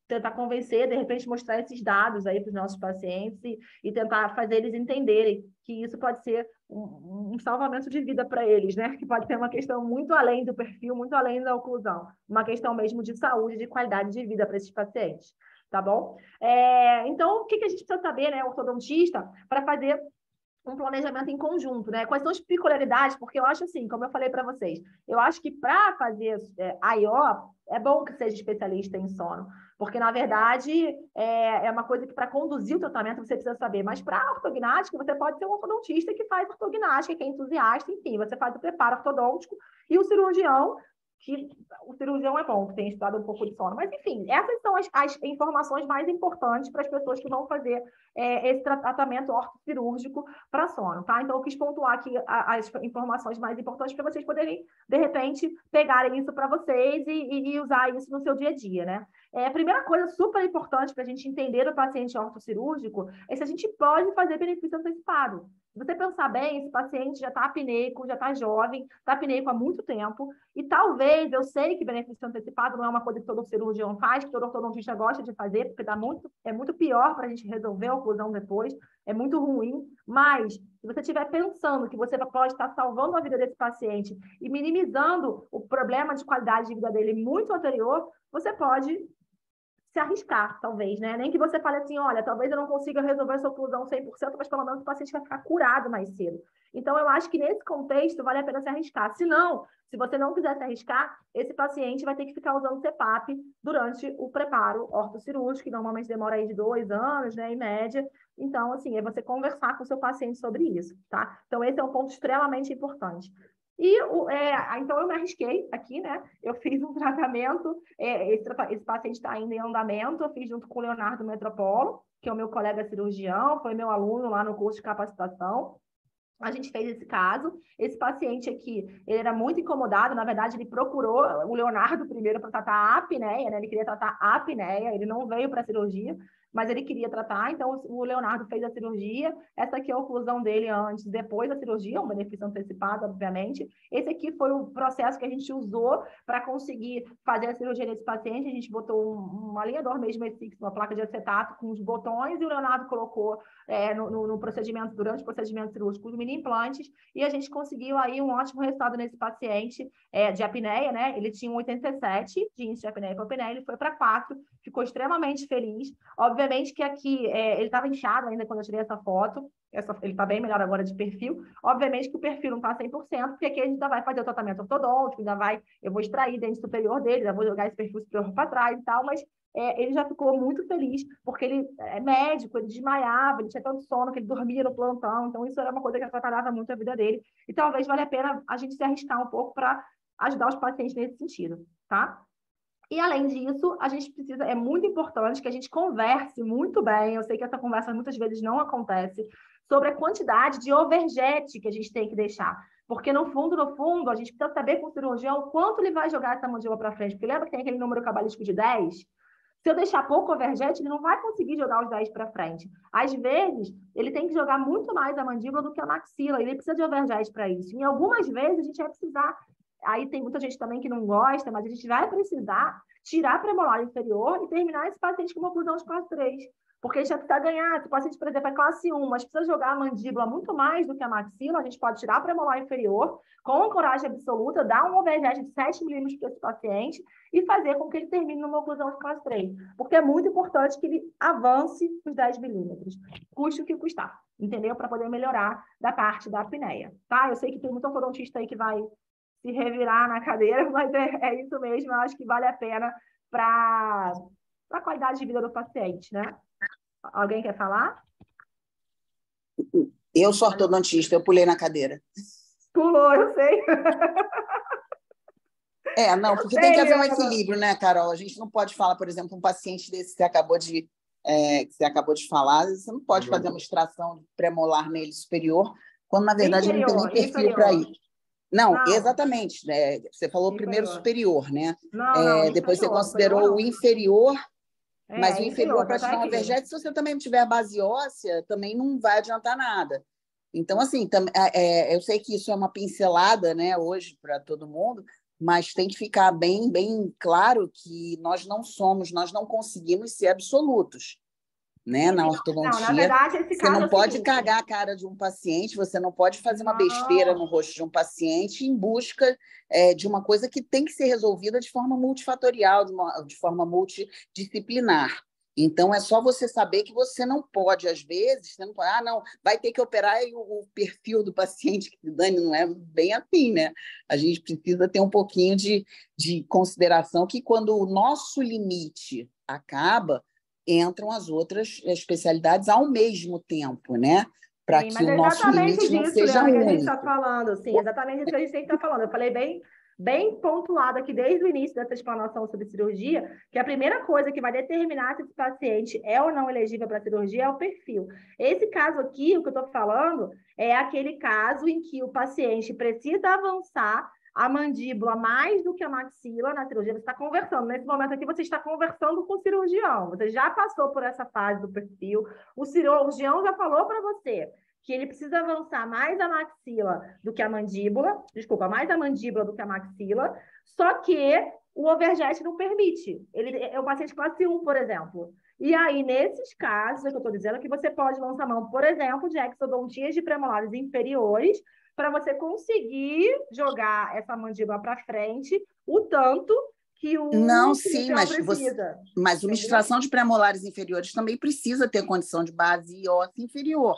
tentar convencer, de repente mostrar esses dados aí para os nossos pacientes e tentar fazer eles entenderem que isso pode ser um salvamento de vida para eles, né? Que pode ser uma questão muito além do perfil, muito além da oclusão, uma questão mesmo de saúde, de qualidade de vida para esses pacientes, tá bom? Então, o que a gente precisa saber, né, ortodontista, para fazer um planejamento em conjunto, né? Quais são as peculiaridades? Porque eu acho assim, como eu falei para vocês, eu acho que para fazer AIO, é bom que seja especialista em sono, porque, na verdade, é uma coisa que para conduzir o tratamento você precisa saber, mas para ortognática, você pode ser um ortodontista que faz ortognática, que é entusiasta, enfim, você faz o preparo ortodôntico e o cirurgião, que o cirurgião é bom, que tem estudado um pouco de sono. Mas, enfim, essas são as informações mais importantes para as pessoas que vão fazer esse tratamento ortocirúrgico para sono, tá? Então, eu quis pontuar aqui as informações mais importantes para vocês poderem, de repente, pegarem isso para vocês e usar isso no seu dia a dia, né? A primeira coisa super importante para a gente entender o paciente ortocirúrgico é se a gente pode fazer benefício antecipado. Se você pensar bem, esse paciente já está apneico, já está jovem, está apneico há muito tempo, e talvez, eu sei que benefício antecipado não é uma coisa que todo cirurgião faz, que todo ortodontista gosta de fazer, porque é muito pior para a gente resolver a oclusão depois, é muito ruim, mas se você estiver pensando que você pode estar salvando a vida desse paciente e minimizando o problema de qualidade de vida dele muito anterior, você pode se arriscar, talvez, né? Nem que você fale assim, olha, talvez eu não consiga resolver essa oclusão 100%, mas pelo menos o paciente vai ficar curado mais cedo. Então, eu acho que nesse contexto vale a pena se arriscar. Se não, se você não quiser se arriscar, esse paciente vai ter que ficar usando CPAP durante o preparo ortocirúrgico, que normalmente demora aí de 2 anos, né, em média. Então, assim, é você conversar com o seu paciente sobre isso, tá? Então, esse é um ponto extremamente importante. Então, eu me arrisquei aqui, né? Eu fiz um tratamento, esse paciente está ainda em andamento, eu fiz junto com o Leonardo Metropolo, que é o meu colega cirurgião, foi meu aluno lá no curso de capacitação. A gente fez esse caso. Esse paciente aqui, ele era muito incomodado, na verdade, ele procurou o Leonardo primeiro para tratar a apneia, né? Ele queria tratar a apneia, ele não veio para a cirurgia, mas ele queria tratar, então o Leonardo fez a cirurgia. Essa aqui é a oclusão dele antes, depois da cirurgia, um benefício antecipado, obviamente. Esse aqui foi o processo que a gente usou para conseguir fazer a cirurgia desse paciente. A gente botou um alinhador mesmo, uma placa de acetato com os botões, e o Leonardo colocou no procedimento, durante o procedimento cirúrgico, os mini implantes, e a gente conseguiu aí um ótimo resultado nesse paciente de apneia, né? Ele tinha um 87 de índice de apneia e hipopneia, ele foi para 4, ficou extremamente feliz. Obviamente que aqui ele estava inchado ainda quando eu tirei essa foto, ele está bem melhor agora de perfil. Obviamente que o perfil não está 100%, porque aqui a gente ainda vai fazer o tratamento ortodôntico, eu vou extrair dente superior dele, já vou jogar esse perfil superior para trás e tal, mas ele já ficou muito feliz, porque ele é médico, ele desmaiava, ele tinha tanto sono que ele dormia no plantão, então isso era uma coisa que atrapalhava muito a vida dele, e talvez valha a pena a gente se arriscar um pouco para ajudar os pacientes nesse sentido, tá? E, além disso, a gente precisa, é muito importante que a gente converse muito bem, eu sei que essa conversa muitas vezes não acontece, sobre a quantidade de overjet que a gente tem que deixar. Porque, no fundo, a gente precisa saber com o cirurgião o quanto ele vai jogar essa mandíbula para frente. Porque lembra que tem aquele número cabalístico de 10? Se eu deixar pouco overjet, ele não vai conseguir jogar os 10 para frente. Às vezes, ele tem que jogar muito mais a mandíbula do que a maxila, ele precisa de overjet para isso. Em algumas vezes, a gente vai precisar. Aí tem muita gente também que não gosta, mas a gente vai precisar tirar a premolar inferior e terminar esse paciente com uma oclusão de classe 3. Porque a gente já precisa ganhar. Se o paciente, por exemplo, é classe 1, mas precisa jogar a mandíbula muito mais do que a maxila, a gente pode tirar a premolar inferior com coragem absoluta, dar um overjet de 7 milímetros para esse paciente e fazer com que ele termine numa oclusão de classe 3. Porque é muito importante que ele avance os 10 milímetros, custe o que custar, entendeu? Para poder melhorar da parte da apneia, tá? Eu sei que tem muito ortodontista aí que vai se revirar na cadeira, mas é isso mesmo, eu acho que vale a pena para a qualidade de vida do paciente, né? Alguém quer falar? Eu sou ortodontista, eu pulei na cadeira. Pulou, eu sei. Não, porque tem que haver um equilíbrio, né, Carol? A gente não pode falar, por exemplo, um paciente desse que você acabou de falar, você não pode fazer uma extração premolar nele superior, quando, na verdade, ele não tem nem perfil para ir. Não, exatamente. Né? Você falou primeiro superior, né? Não, depois você considerou o inferior, mas o inferior para tirar um overjet, se você também não tiver base óssea, também não vai adiantar nada. Então, assim, eu sei que isso é uma pincelada, né, hoje para todo mundo, mas tem que ficar bem, bem claro que nós não conseguimos ser absolutos, né? Na ortodontia. Não, na verdade, você não pode cagar a cara de um paciente, você não pode fazer uma besteira no rosto de um paciente em busca de uma coisa que tem que ser resolvida de forma multifatorial, de forma multidisciplinar. Então, é só você saber que você não pode, às vezes, você não pode, não, vai ter que operar e o perfil do paciente, que Dani, não é bem assim, né? A gente precisa ter um pouquinho de consideração que quando o nosso limite acaba, entram as outras especialidades ao mesmo tempo, né? Para que o nosso limite não seja único. Que a gente está falando, sim, exatamente isso que a gente tem que estar falando. Eu falei bem pontuado aqui desde o início dessa explanação sobre cirurgia, que a primeira coisa que vai determinar se esse paciente é ou não elegível para cirurgia é o perfil. Esse caso aqui, o que eu estou falando, é aquele caso em que o paciente precisa avançar a mandíbula mais do que a maxila na cirurgia. Você está conversando. Nesse momento aqui, você está conversando com o cirurgião. Você já passou por essa fase do perfil. O cirurgião já falou para você que ele precisa avançar mais a maxila do que a mandíbula. Desculpa, mais a mandíbula do que a maxila. Só que o overjet não permite. Ele é um paciente classe 1, por exemplo. E aí, nesses casos, é que eu estou dizendo que você pode lançar mão, por exemplo, de exodontias de premolares inferiores, para você conseguir jogar essa mandíbula para frente o tanto que o cirurgião precisa. Mas uma extração de premolares inferiores também precisa ter condição de base óssea inferior.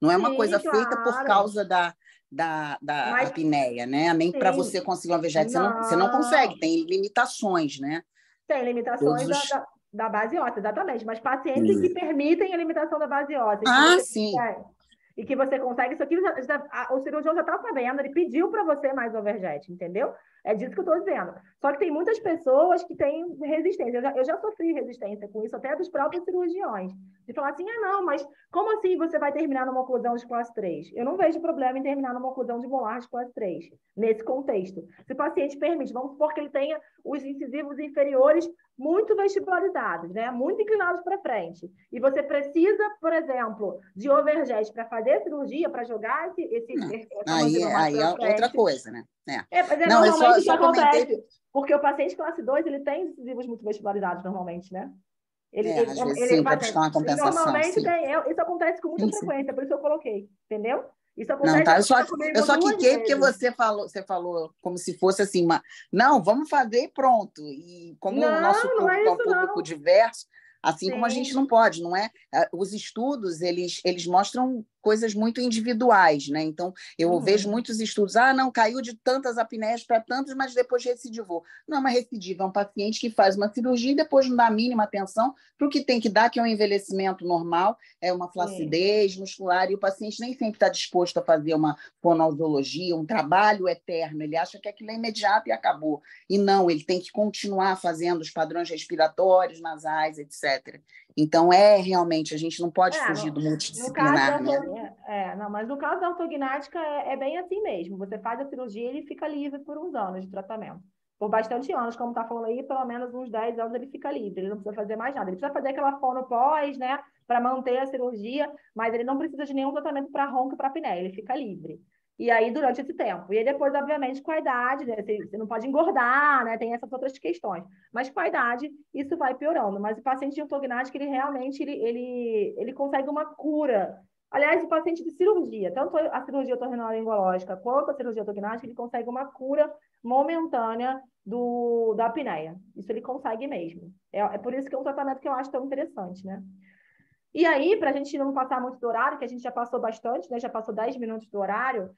Não é uma coisa feita por causa da apneia, né? Nem para você conseguir uma overjet. Você não consegue, tem limitações, né? Tem limitações da base óssea, exatamente. Mas pacientes que permitem a limitação da base óssea. Sim. E que você consegue, isso aqui o cirurgião já está sabendo, ele pediu para você mais overjet, entendeu? É disso que eu estou dizendo. Só que tem muitas pessoas que têm resistência. Eu já sofri resistência com isso, até dos próprios cirurgiões. De falar assim, não, mas como assim você vai terminar numa oclusão de classe 3? Eu não vejo problema em terminar numa oclusão de molar de classe 3, nesse contexto. Se o paciente permite, vamos supor que ele tenha os incisivos inferiores muito vestibularizados, né? Muito inclinados para frente. E você precisa, por exemplo, de overjet para fazer a cirurgia, para jogar aí é outra coisa, né? Mas normalmente isso acontece, porque o paciente classe 2, ele tem incisivos muito vestibularizados normalmente, né? Às vezes sim, para buscar uma compensação. Normalmente isso acontece com muita frequência, por isso eu coloquei, entendeu? Isso acontece. Não, tá. Eu só quiquei porque você falou como se fosse assim, não, vamos fazer e pronto. E como o nosso público é um público diverso, assim como a gente não pode, não é? Os estudos, eles mostram coisas muito individuais, né? Então, eu vejo muitos estudos, não, caiu de tantas apneias para tantas, mas depois recidivou. Não é uma recidiva, é um paciente que faz uma cirurgia e depois não dá a mínima atenção para o que tem que dar, que é um envelhecimento normal, é uma flacidez muscular, e o paciente nem sempre está disposto a fazer uma fonoaudiologia, um trabalho eterno, ele acha que aquilo é imediato e acabou. E não, ele tem que continuar fazendo os padrões respiratórios, nasais, etc. Então, realmente, a gente não pode fugir do multidisciplinar, mas no caso da ortognática é bem assim mesmo. Você faz a cirurgia e ele fica livre por uns anos de tratamento. Por bastante anos, como está falando aí, pelo menos uns 10 anos ele fica livre. Ele não precisa fazer mais nada. Ele precisa fazer aquela fono pós, né, para manter a cirurgia, mas ele não precisa de nenhum tratamento para ronco e para apneia. Ele fica livre. E aí, durante esse tempo. E aí, depois, obviamente, com a idade, né? Você não pode engordar, né? Tem essas outras questões. Mas com a idade, isso vai piorando. Mas o paciente de ortognática, ele realmente ele consegue uma cura. Aliás, o paciente de cirurgia, tanto a cirurgia otorrinolaringológica quanto a cirurgia ortognática, ele consegue uma cura momentânea da apneia. Isso ele consegue mesmo. É por isso que é um tratamento que eu acho tão interessante, né? E aí, para a gente não passar muito do horário, que a gente já passou bastante, né? Já passou 10 minutos do horário,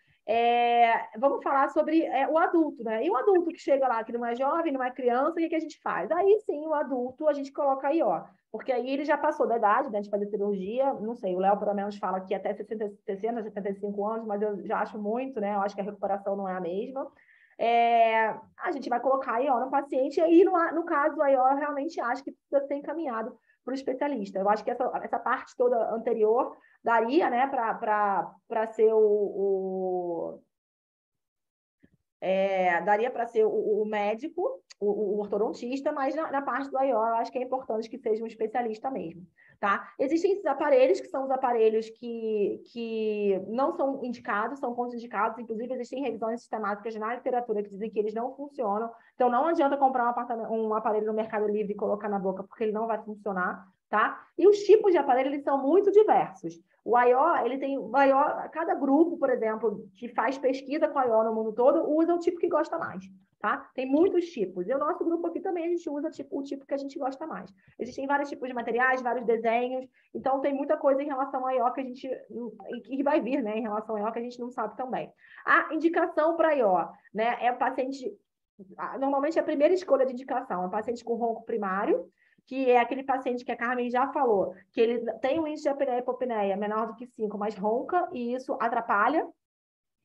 vamos falar sobre o adulto, né? E o adulto que chega lá, que não é jovem, não é criança, o que a gente faz? Aí sim, o adulto, a gente coloca aí, ó. Porque aí ele já passou da idade, né, de fazer cirurgia, não sei, o Léo pelo menos fala que até 60, 75 anos, mas eu já acho muito, né? Eu acho que a recuperação não é a mesma. A gente vai colocar aí, ó, no paciente, e aí, no caso, aí, ó, eu realmente acho que precisa ser encaminhado para o especialista. Eu acho que essa parte toda anterior daria, né, para ser daria para ser o médico, o ortodontista, mas na parte do AIO, eu acho que é importante que seja um especialista mesmo, tá? Existem esses aparelhos, que são os aparelhos que não são indicados, são contraindicados, inclusive existem revisões sistemáticas na literatura que dizem que eles não funcionam, então não adianta comprar um aparelho no Mercado Livre e colocar na boca, porque ele não vai funcionar, tá? E os tipos de aparelho, eles são muito diversos. O IO, ele tem cada grupo, por exemplo, que faz pesquisa com IO no mundo todo, usa o tipo que gosta mais, tá? Tem muitos tipos. E o nosso grupo aqui também, a gente usa o tipo que a gente gosta mais. Existem vários tipos de materiais, vários desenhos, então tem muita coisa em relação ao IO que vai vir, né, em relação ao IO que a gente não sabe também. A indicação para IO, né, é o paciente, normalmente é a primeira escolha de indicação, é o paciente com ronco primário, que é aquele paciente que a Carmen já falou, que ele tem um índice de apneia e hipopneia menor do que 5, mas ronca, e isso atrapalha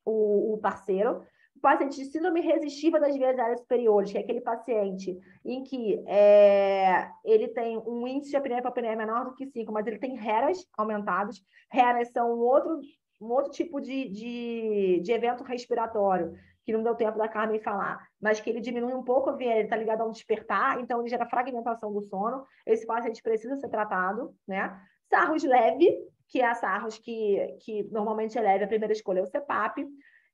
o parceiro. O paciente de síndrome resistiva das vias aéreas superiores, que é aquele paciente em que ele tem um índice de apneia e hipopneia menor do que 5, mas ele tem HERAs aumentados. HERAs são um outro tipo de evento respiratório, que não deu tempo da Carmen falar, mas que ele diminui um pouco a VL, ele está ligado a um despertar, então ele gera fragmentação do sono. Esse paciente precisa ser tratado, né? SARROS leve, que é a SARROS que normalmente é leve, a primeira escolha é o CPAP.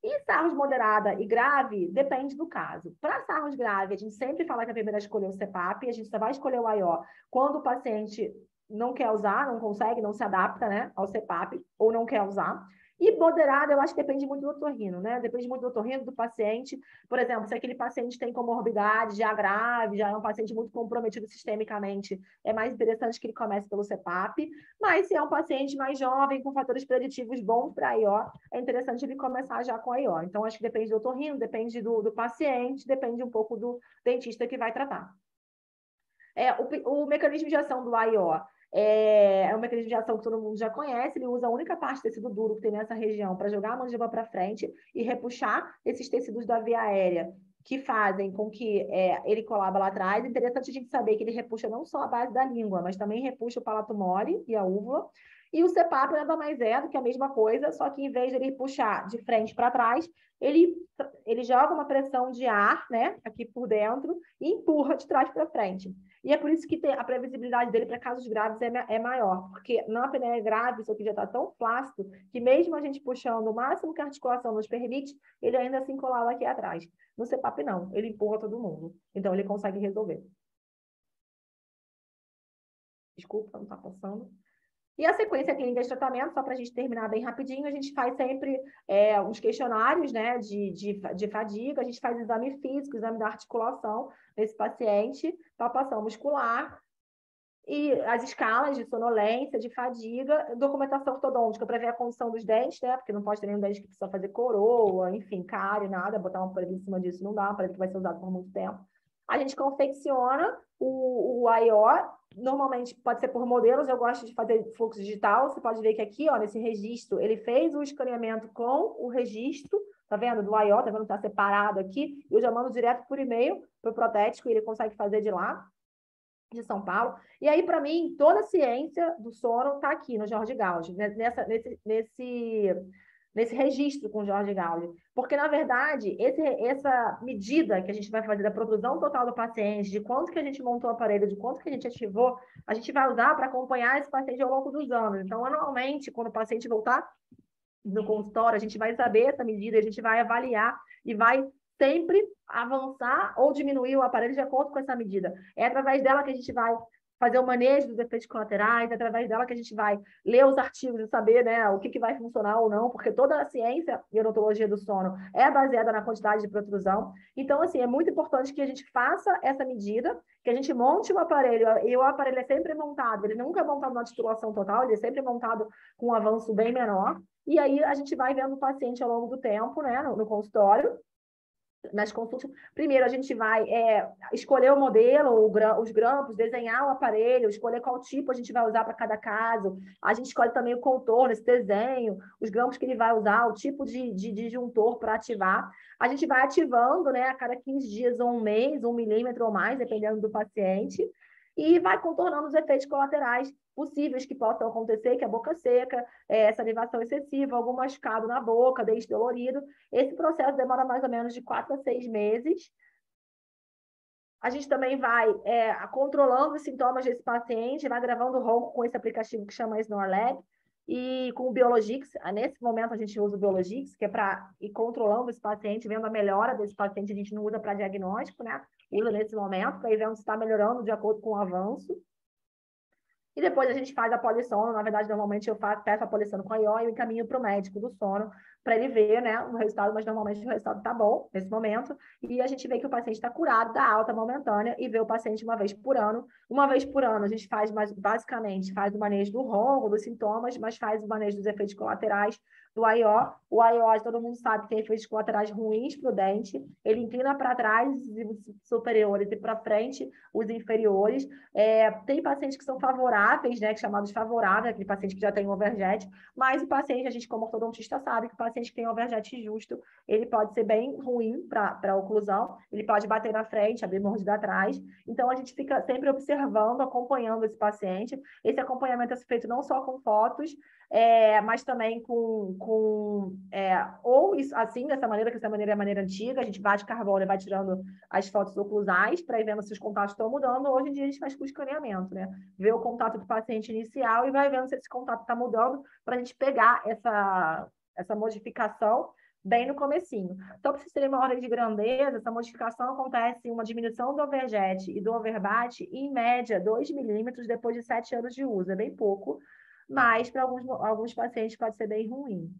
E SARROS moderada e grave, depende do caso. Para SARROS grave, a gente sempre fala que a primeira escolha é o CPAP, a gente só vai escolher o IO quando o paciente não quer usar, não consegue, não se adapta, né, ao CPAP, ou não quer usar. E moderada, eu acho que depende muito do otorrino, né? Depende muito do otorrino, do paciente. Por exemplo, se aquele paciente tem comorbidade já grave, já é um paciente muito comprometido sistemicamente, é mais interessante que ele comece pelo CPAP. Mas se é um paciente mais jovem, com fatores preditivos bons para IO, é interessante ele começar já com a IO. Então, acho que depende do otorrino, depende do paciente, depende um pouco do dentista que vai tratar. O mecanismo de ação do AIO é um mecanismo de ação que todo mundo já conhece, ele usa a única parte do tecido duro que tem nessa região para jogar a mandíbula para frente e repuxar esses tecidos da via aérea que fazem com que ele colaba lá atrás. Interessante a gente saber que ele repuxa não só a base da língua, mas também repuxa o palato mole e a úvula. E o CPAP nada mais é do que a mesma coisa, só que em vez de ele puxar de frente para trás, ele joga uma pressão de ar, né, aqui por dentro e empurra de trás para frente. E é por isso que a previsibilidade dele para casos graves é maior, porque na apneia grave isso aqui já está tão flácido que mesmo a gente puxando o máximo que a articulação nos permite, ele ainda assim colava aqui atrás. No CPAP não, ele empurra todo mundo. Então ele consegue resolver. Desculpa, não está passando. E a sequência clínica de tratamento, só para a gente terminar bem rapidinho, a gente faz sempre uns questionários, né, de fadiga, a gente faz exame físico, exame da articulação desse paciente, palpação muscular, e as escalas de sonolência, de fadiga, documentação ortodôntica para ver a condição dos dentes, né, porque não pode ter nenhum dente que precisa fazer coroa, enfim, cárie, nada, botar um aparelho em cima disso não dá, um aparelho que vai ser usado por muito tempo. A gente confecciona o AIO, normalmente pode ser por modelos, eu gosto de fazer fluxo digital, você pode ver que aqui, ó, nesse registro, ele fez o escaneamento com o registro, tá vendo, do AIO, tá vendo que tá separado aqui, eu já mando direto por e-mail pro protético e ele consegue fazer de lá, de São Paulo. E aí, para mim, toda a ciência do sono está aqui no Jorge Gaudio, nesse registro com o Jorge Gaudio. Porque, na verdade, essa medida que a gente vai fazer da produção total do paciente, de quanto que a gente montou o aparelho, de quanto que a gente ativou, a gente vai usar para acompanhar esse paciente ao longo dos anos. Então, anualmente, quando o paciente voltar no consultório, a gente vai saber essa medida, a gente vai avaliar e vai sempre avançar ou diminuir o aparelho de acordo com essa medida. É através dela que a gente vai fazer o manejo dos efeitos colaterais, é através dela que a gente vai ler os artigos e saber, né, o que vai funcionar ou não, porque toda a ciência e odontologia do sono é baseada na quantidade de protrusão. Então, assim, é muito importante que a gente faça essa medida, que a gente monte o aparelho, e o aparelho é sempre montado, ele nunca é montado na titulação total, ele é sempre montado com um avanço bem menor, e aí a gente vai vendo o paciente ao longo do tempo, né, no consultório, nas consultas. Primeiro, a gente vai escolher o modelo, os grampos, desenhar o aparelho, escolher qual tipo a gente vai usar para cada caso. A gente escolhe também o contorno, esse desenho, os grampos que ele vai usar, o tipo de disjuntor para ativar. A gente vai ativando, né, a cada 15 dias ou um mês, 1 milímetro ou mais, dependendo do paciente, e vai contornando os efeitos colaterais possíveis que possam acontecer, que é a boca seca, salivação excessiva, algum machucado na boca, dente dolorido. Esse processo demora mais ou menos de 4 a 6 meses. A gente também vai controlando os sintomas desse paciente, vai gravando o ronco com esse aplicativo que chama Snorlab, e com o Biologix. Nesse momento, a gente usa o Biologix, que é para ir controlando esse paciente, vendo a melhora desse paciente. A gente não usa para diagnóstico, né? Usa nesse momento, para ir vendo se está melhorando de acordo com o avanço. E depois a gente faz a polissono. Na verdade, normalmente eu peço a polissono com a IO e encaminho para o médico do sono para ele ver, né, o resultado, mas normalmente o resultado está bom nesse momento. E a gente vê que o paciente está curado da alta momentânea e vê o paciente uma vez por ano. Uma vez por ano, a gente faz, basicamente, faz o manejo do ronco, dos sintomas, mas faz o manejo dos efeitos colaterais do AIO. O AIO, todo mundo sabe que tem efeitos colaterais ruins para o dente. Ele inclina para trás os superiores e para frente os inferiores. Tem pacientes que são favoráveis, né, chamados favoráveis, aquele paciente que já tem overjet, mas o paciente, a gente como ortodontista sabe que o paciente que tem overjet justo, ele pode ser bem ruim para a oclusão, ele pode bater na frente, abrir mordida atrás. Então, a gente fica sempre observando, acompanhando esse paciente. Esse acompanhamento é feito não só com fotos, mas também ou isso, assim, dessa maneira, que essa maneira é a maneira antiga, a gente bate carbono e vai tirando as fotos oclusais para ir vendo se os contatos estão mudando. Hoje em dia a gente faz com escaneamento, né? Vê o contato do paciente inicial e vai vendo se esse contato está mudando para a gente pegar essa modificação bem no comecinho. Então, para vocês terem uma ordem de grandeza, essa modificação acontece em uma diminuição do overjet e do overbate, em média, 2 milímetros depois de 7 anos de uso. É bem pouco, mas para alguns pacientes pode ser bem ruim.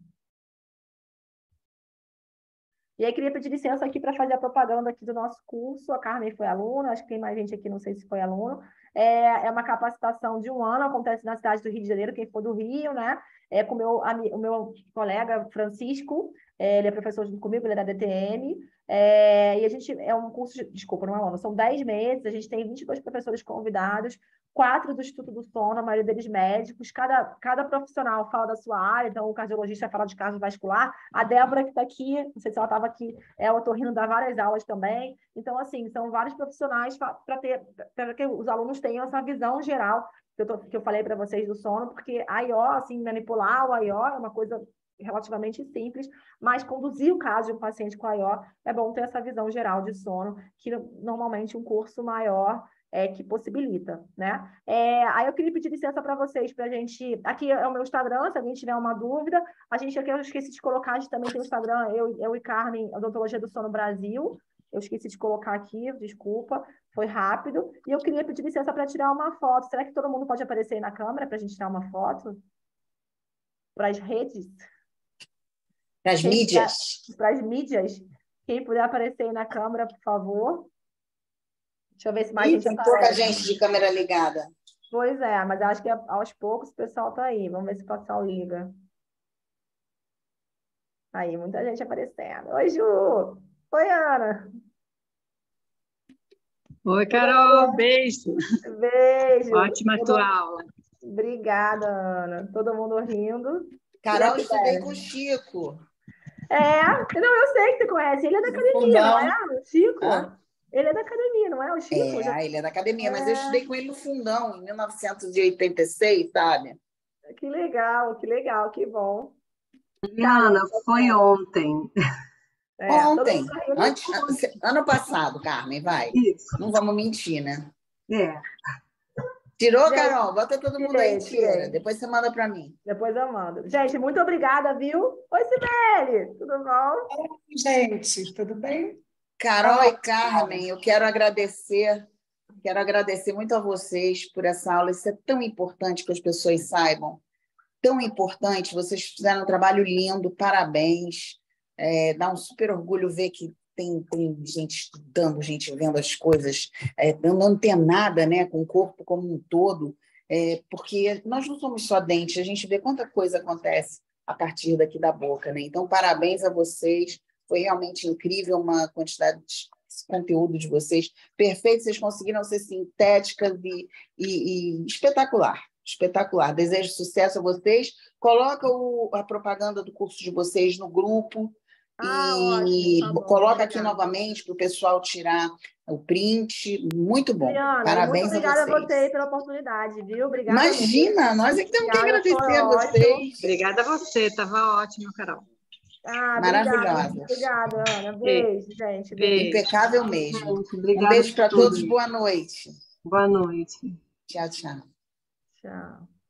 E aí, queria pedir licença aqui para fazer a propaganda aqui do nosso curso. A Carmen foi aluna, acho que tem mais gente aqui, não sei se foi aluno. É uma capacitação de 1 ano, acontece na cidade do Rio de Janeiro, quem for do Rio, né? Com o meu colega Francisco, ele é professor junto comigo, ele é da DTM. E a gente, é um curso, desculpa, não é um ano, são 10 meses, a gente tem 22 professores convidados, 4 do Instituto do Sono, a maioria deles médicos, cada profissional fala da sua área. Então o cardiologista vai falar de cardiovascular, a Débora que está aqui, não sei se ela estava aqui, o otorrino dá várias aulas também. Então, assim, são vários profissionais para que os alunos tenham essa visão geral que eu falei para vocês do sono, porque a IO, assim, manipular o IO é uma coisa relativamente simples, mas conduzir o caso de um paciente com IO é bom ter essa visão geral de sono, que normalmente um curso maior que possibilita, né? Aí eu queria pedir licença para vocês, para a gente... Aqui é o meu Instagram, se alguém tiver uma dúvida. A gente aqui, eu esqueci de colocar, a gente também tem o Instagram, eu e Carmen, Odontologia do Sono Brasil. Eu esqueci de colocar aqui, desculpa, foi rápido. E eu queria pedir licença para tirar uma foto. Será que todo mundo pode aparecer aí na câmera para a gente tirar uma foto? Para as redes? Para as mídias? Para as mídias. Quem puder aparecer aí na câmera, por favor. Deixa eu ver se mais gente tem aparece. pouca gente de câmera ligada. Pois é, mas acho que aos poucos o pessoal está aí. Vamos ver se o pessoal liga. Aí, muita gente aparecendo. Oi, Ju! Oi, Ana! Oi, Carol! Beijo! Beijo! Ótima tua aula. Obrigada, Ana. Todo mundo rindo. Carol, estudei com o Chico. Não, eu sei que você conhece. Ele é da academia, não é? O Chico? Hã? Ele é da academia, não é? O Chico? Ele é da academia, mas eu estudei com ele no fundão, em 1986, sabe? Que legal, que bom. Ana, foi ontem. Ontem. Ano passado, Carmen, vai. Isso. Não vamos mentir, né? Tirou, Gente, Carol? Bota todo mundo aí, tira. tirei. Depois você manda para mim. Depois eu mando. Gente, muito obrigada, viu? Oi, Sibeli, tudo bom? Gente, tudo bem? Carol e Carmen, eu quero agradecer muito a vocês por essa aula. Isso é tão importante que as pessoas saibam. Tão importante. Vocês fizeram um trabalho lindo, parabéns. Dá um super orgulho ver que tem gente estudando, gente vendo as coisas, dando antenada, né, com o corpo como um todo, porque nós não somos só dentes, a gente vê quanta coisa acontece a partir daqui da boca, né? Então, parabéns a vocês. Foi realmente incrível uma quantidade de conteúdo de vocês. Perfeito, vocês conseguiram ser sintéticas e espetacular. Espetacular. Desejo sucesso a vocês. Coloca a propaganda do curso de vocês no grupo e ótimo, tá bom, coloca aqui novamente para o pessoal tirar o print. Muito bom. Juliana, Parabéns muito obrigada a vocês. A você pela oportunidade, viu? Obrigada Imagina, mesmo. nós é que temos que Obrigada, agradecer a foi vocês. Obrigada a você, estava ótimo, Carol. Maravilhosa. Obrigada, Ana. Beijo, gente. Beijo. Impecável mesmo. Gente, obrigada Um beijo para por tudo. todos. Boa noite. Boa noite. Tchau, tchau. Tchau.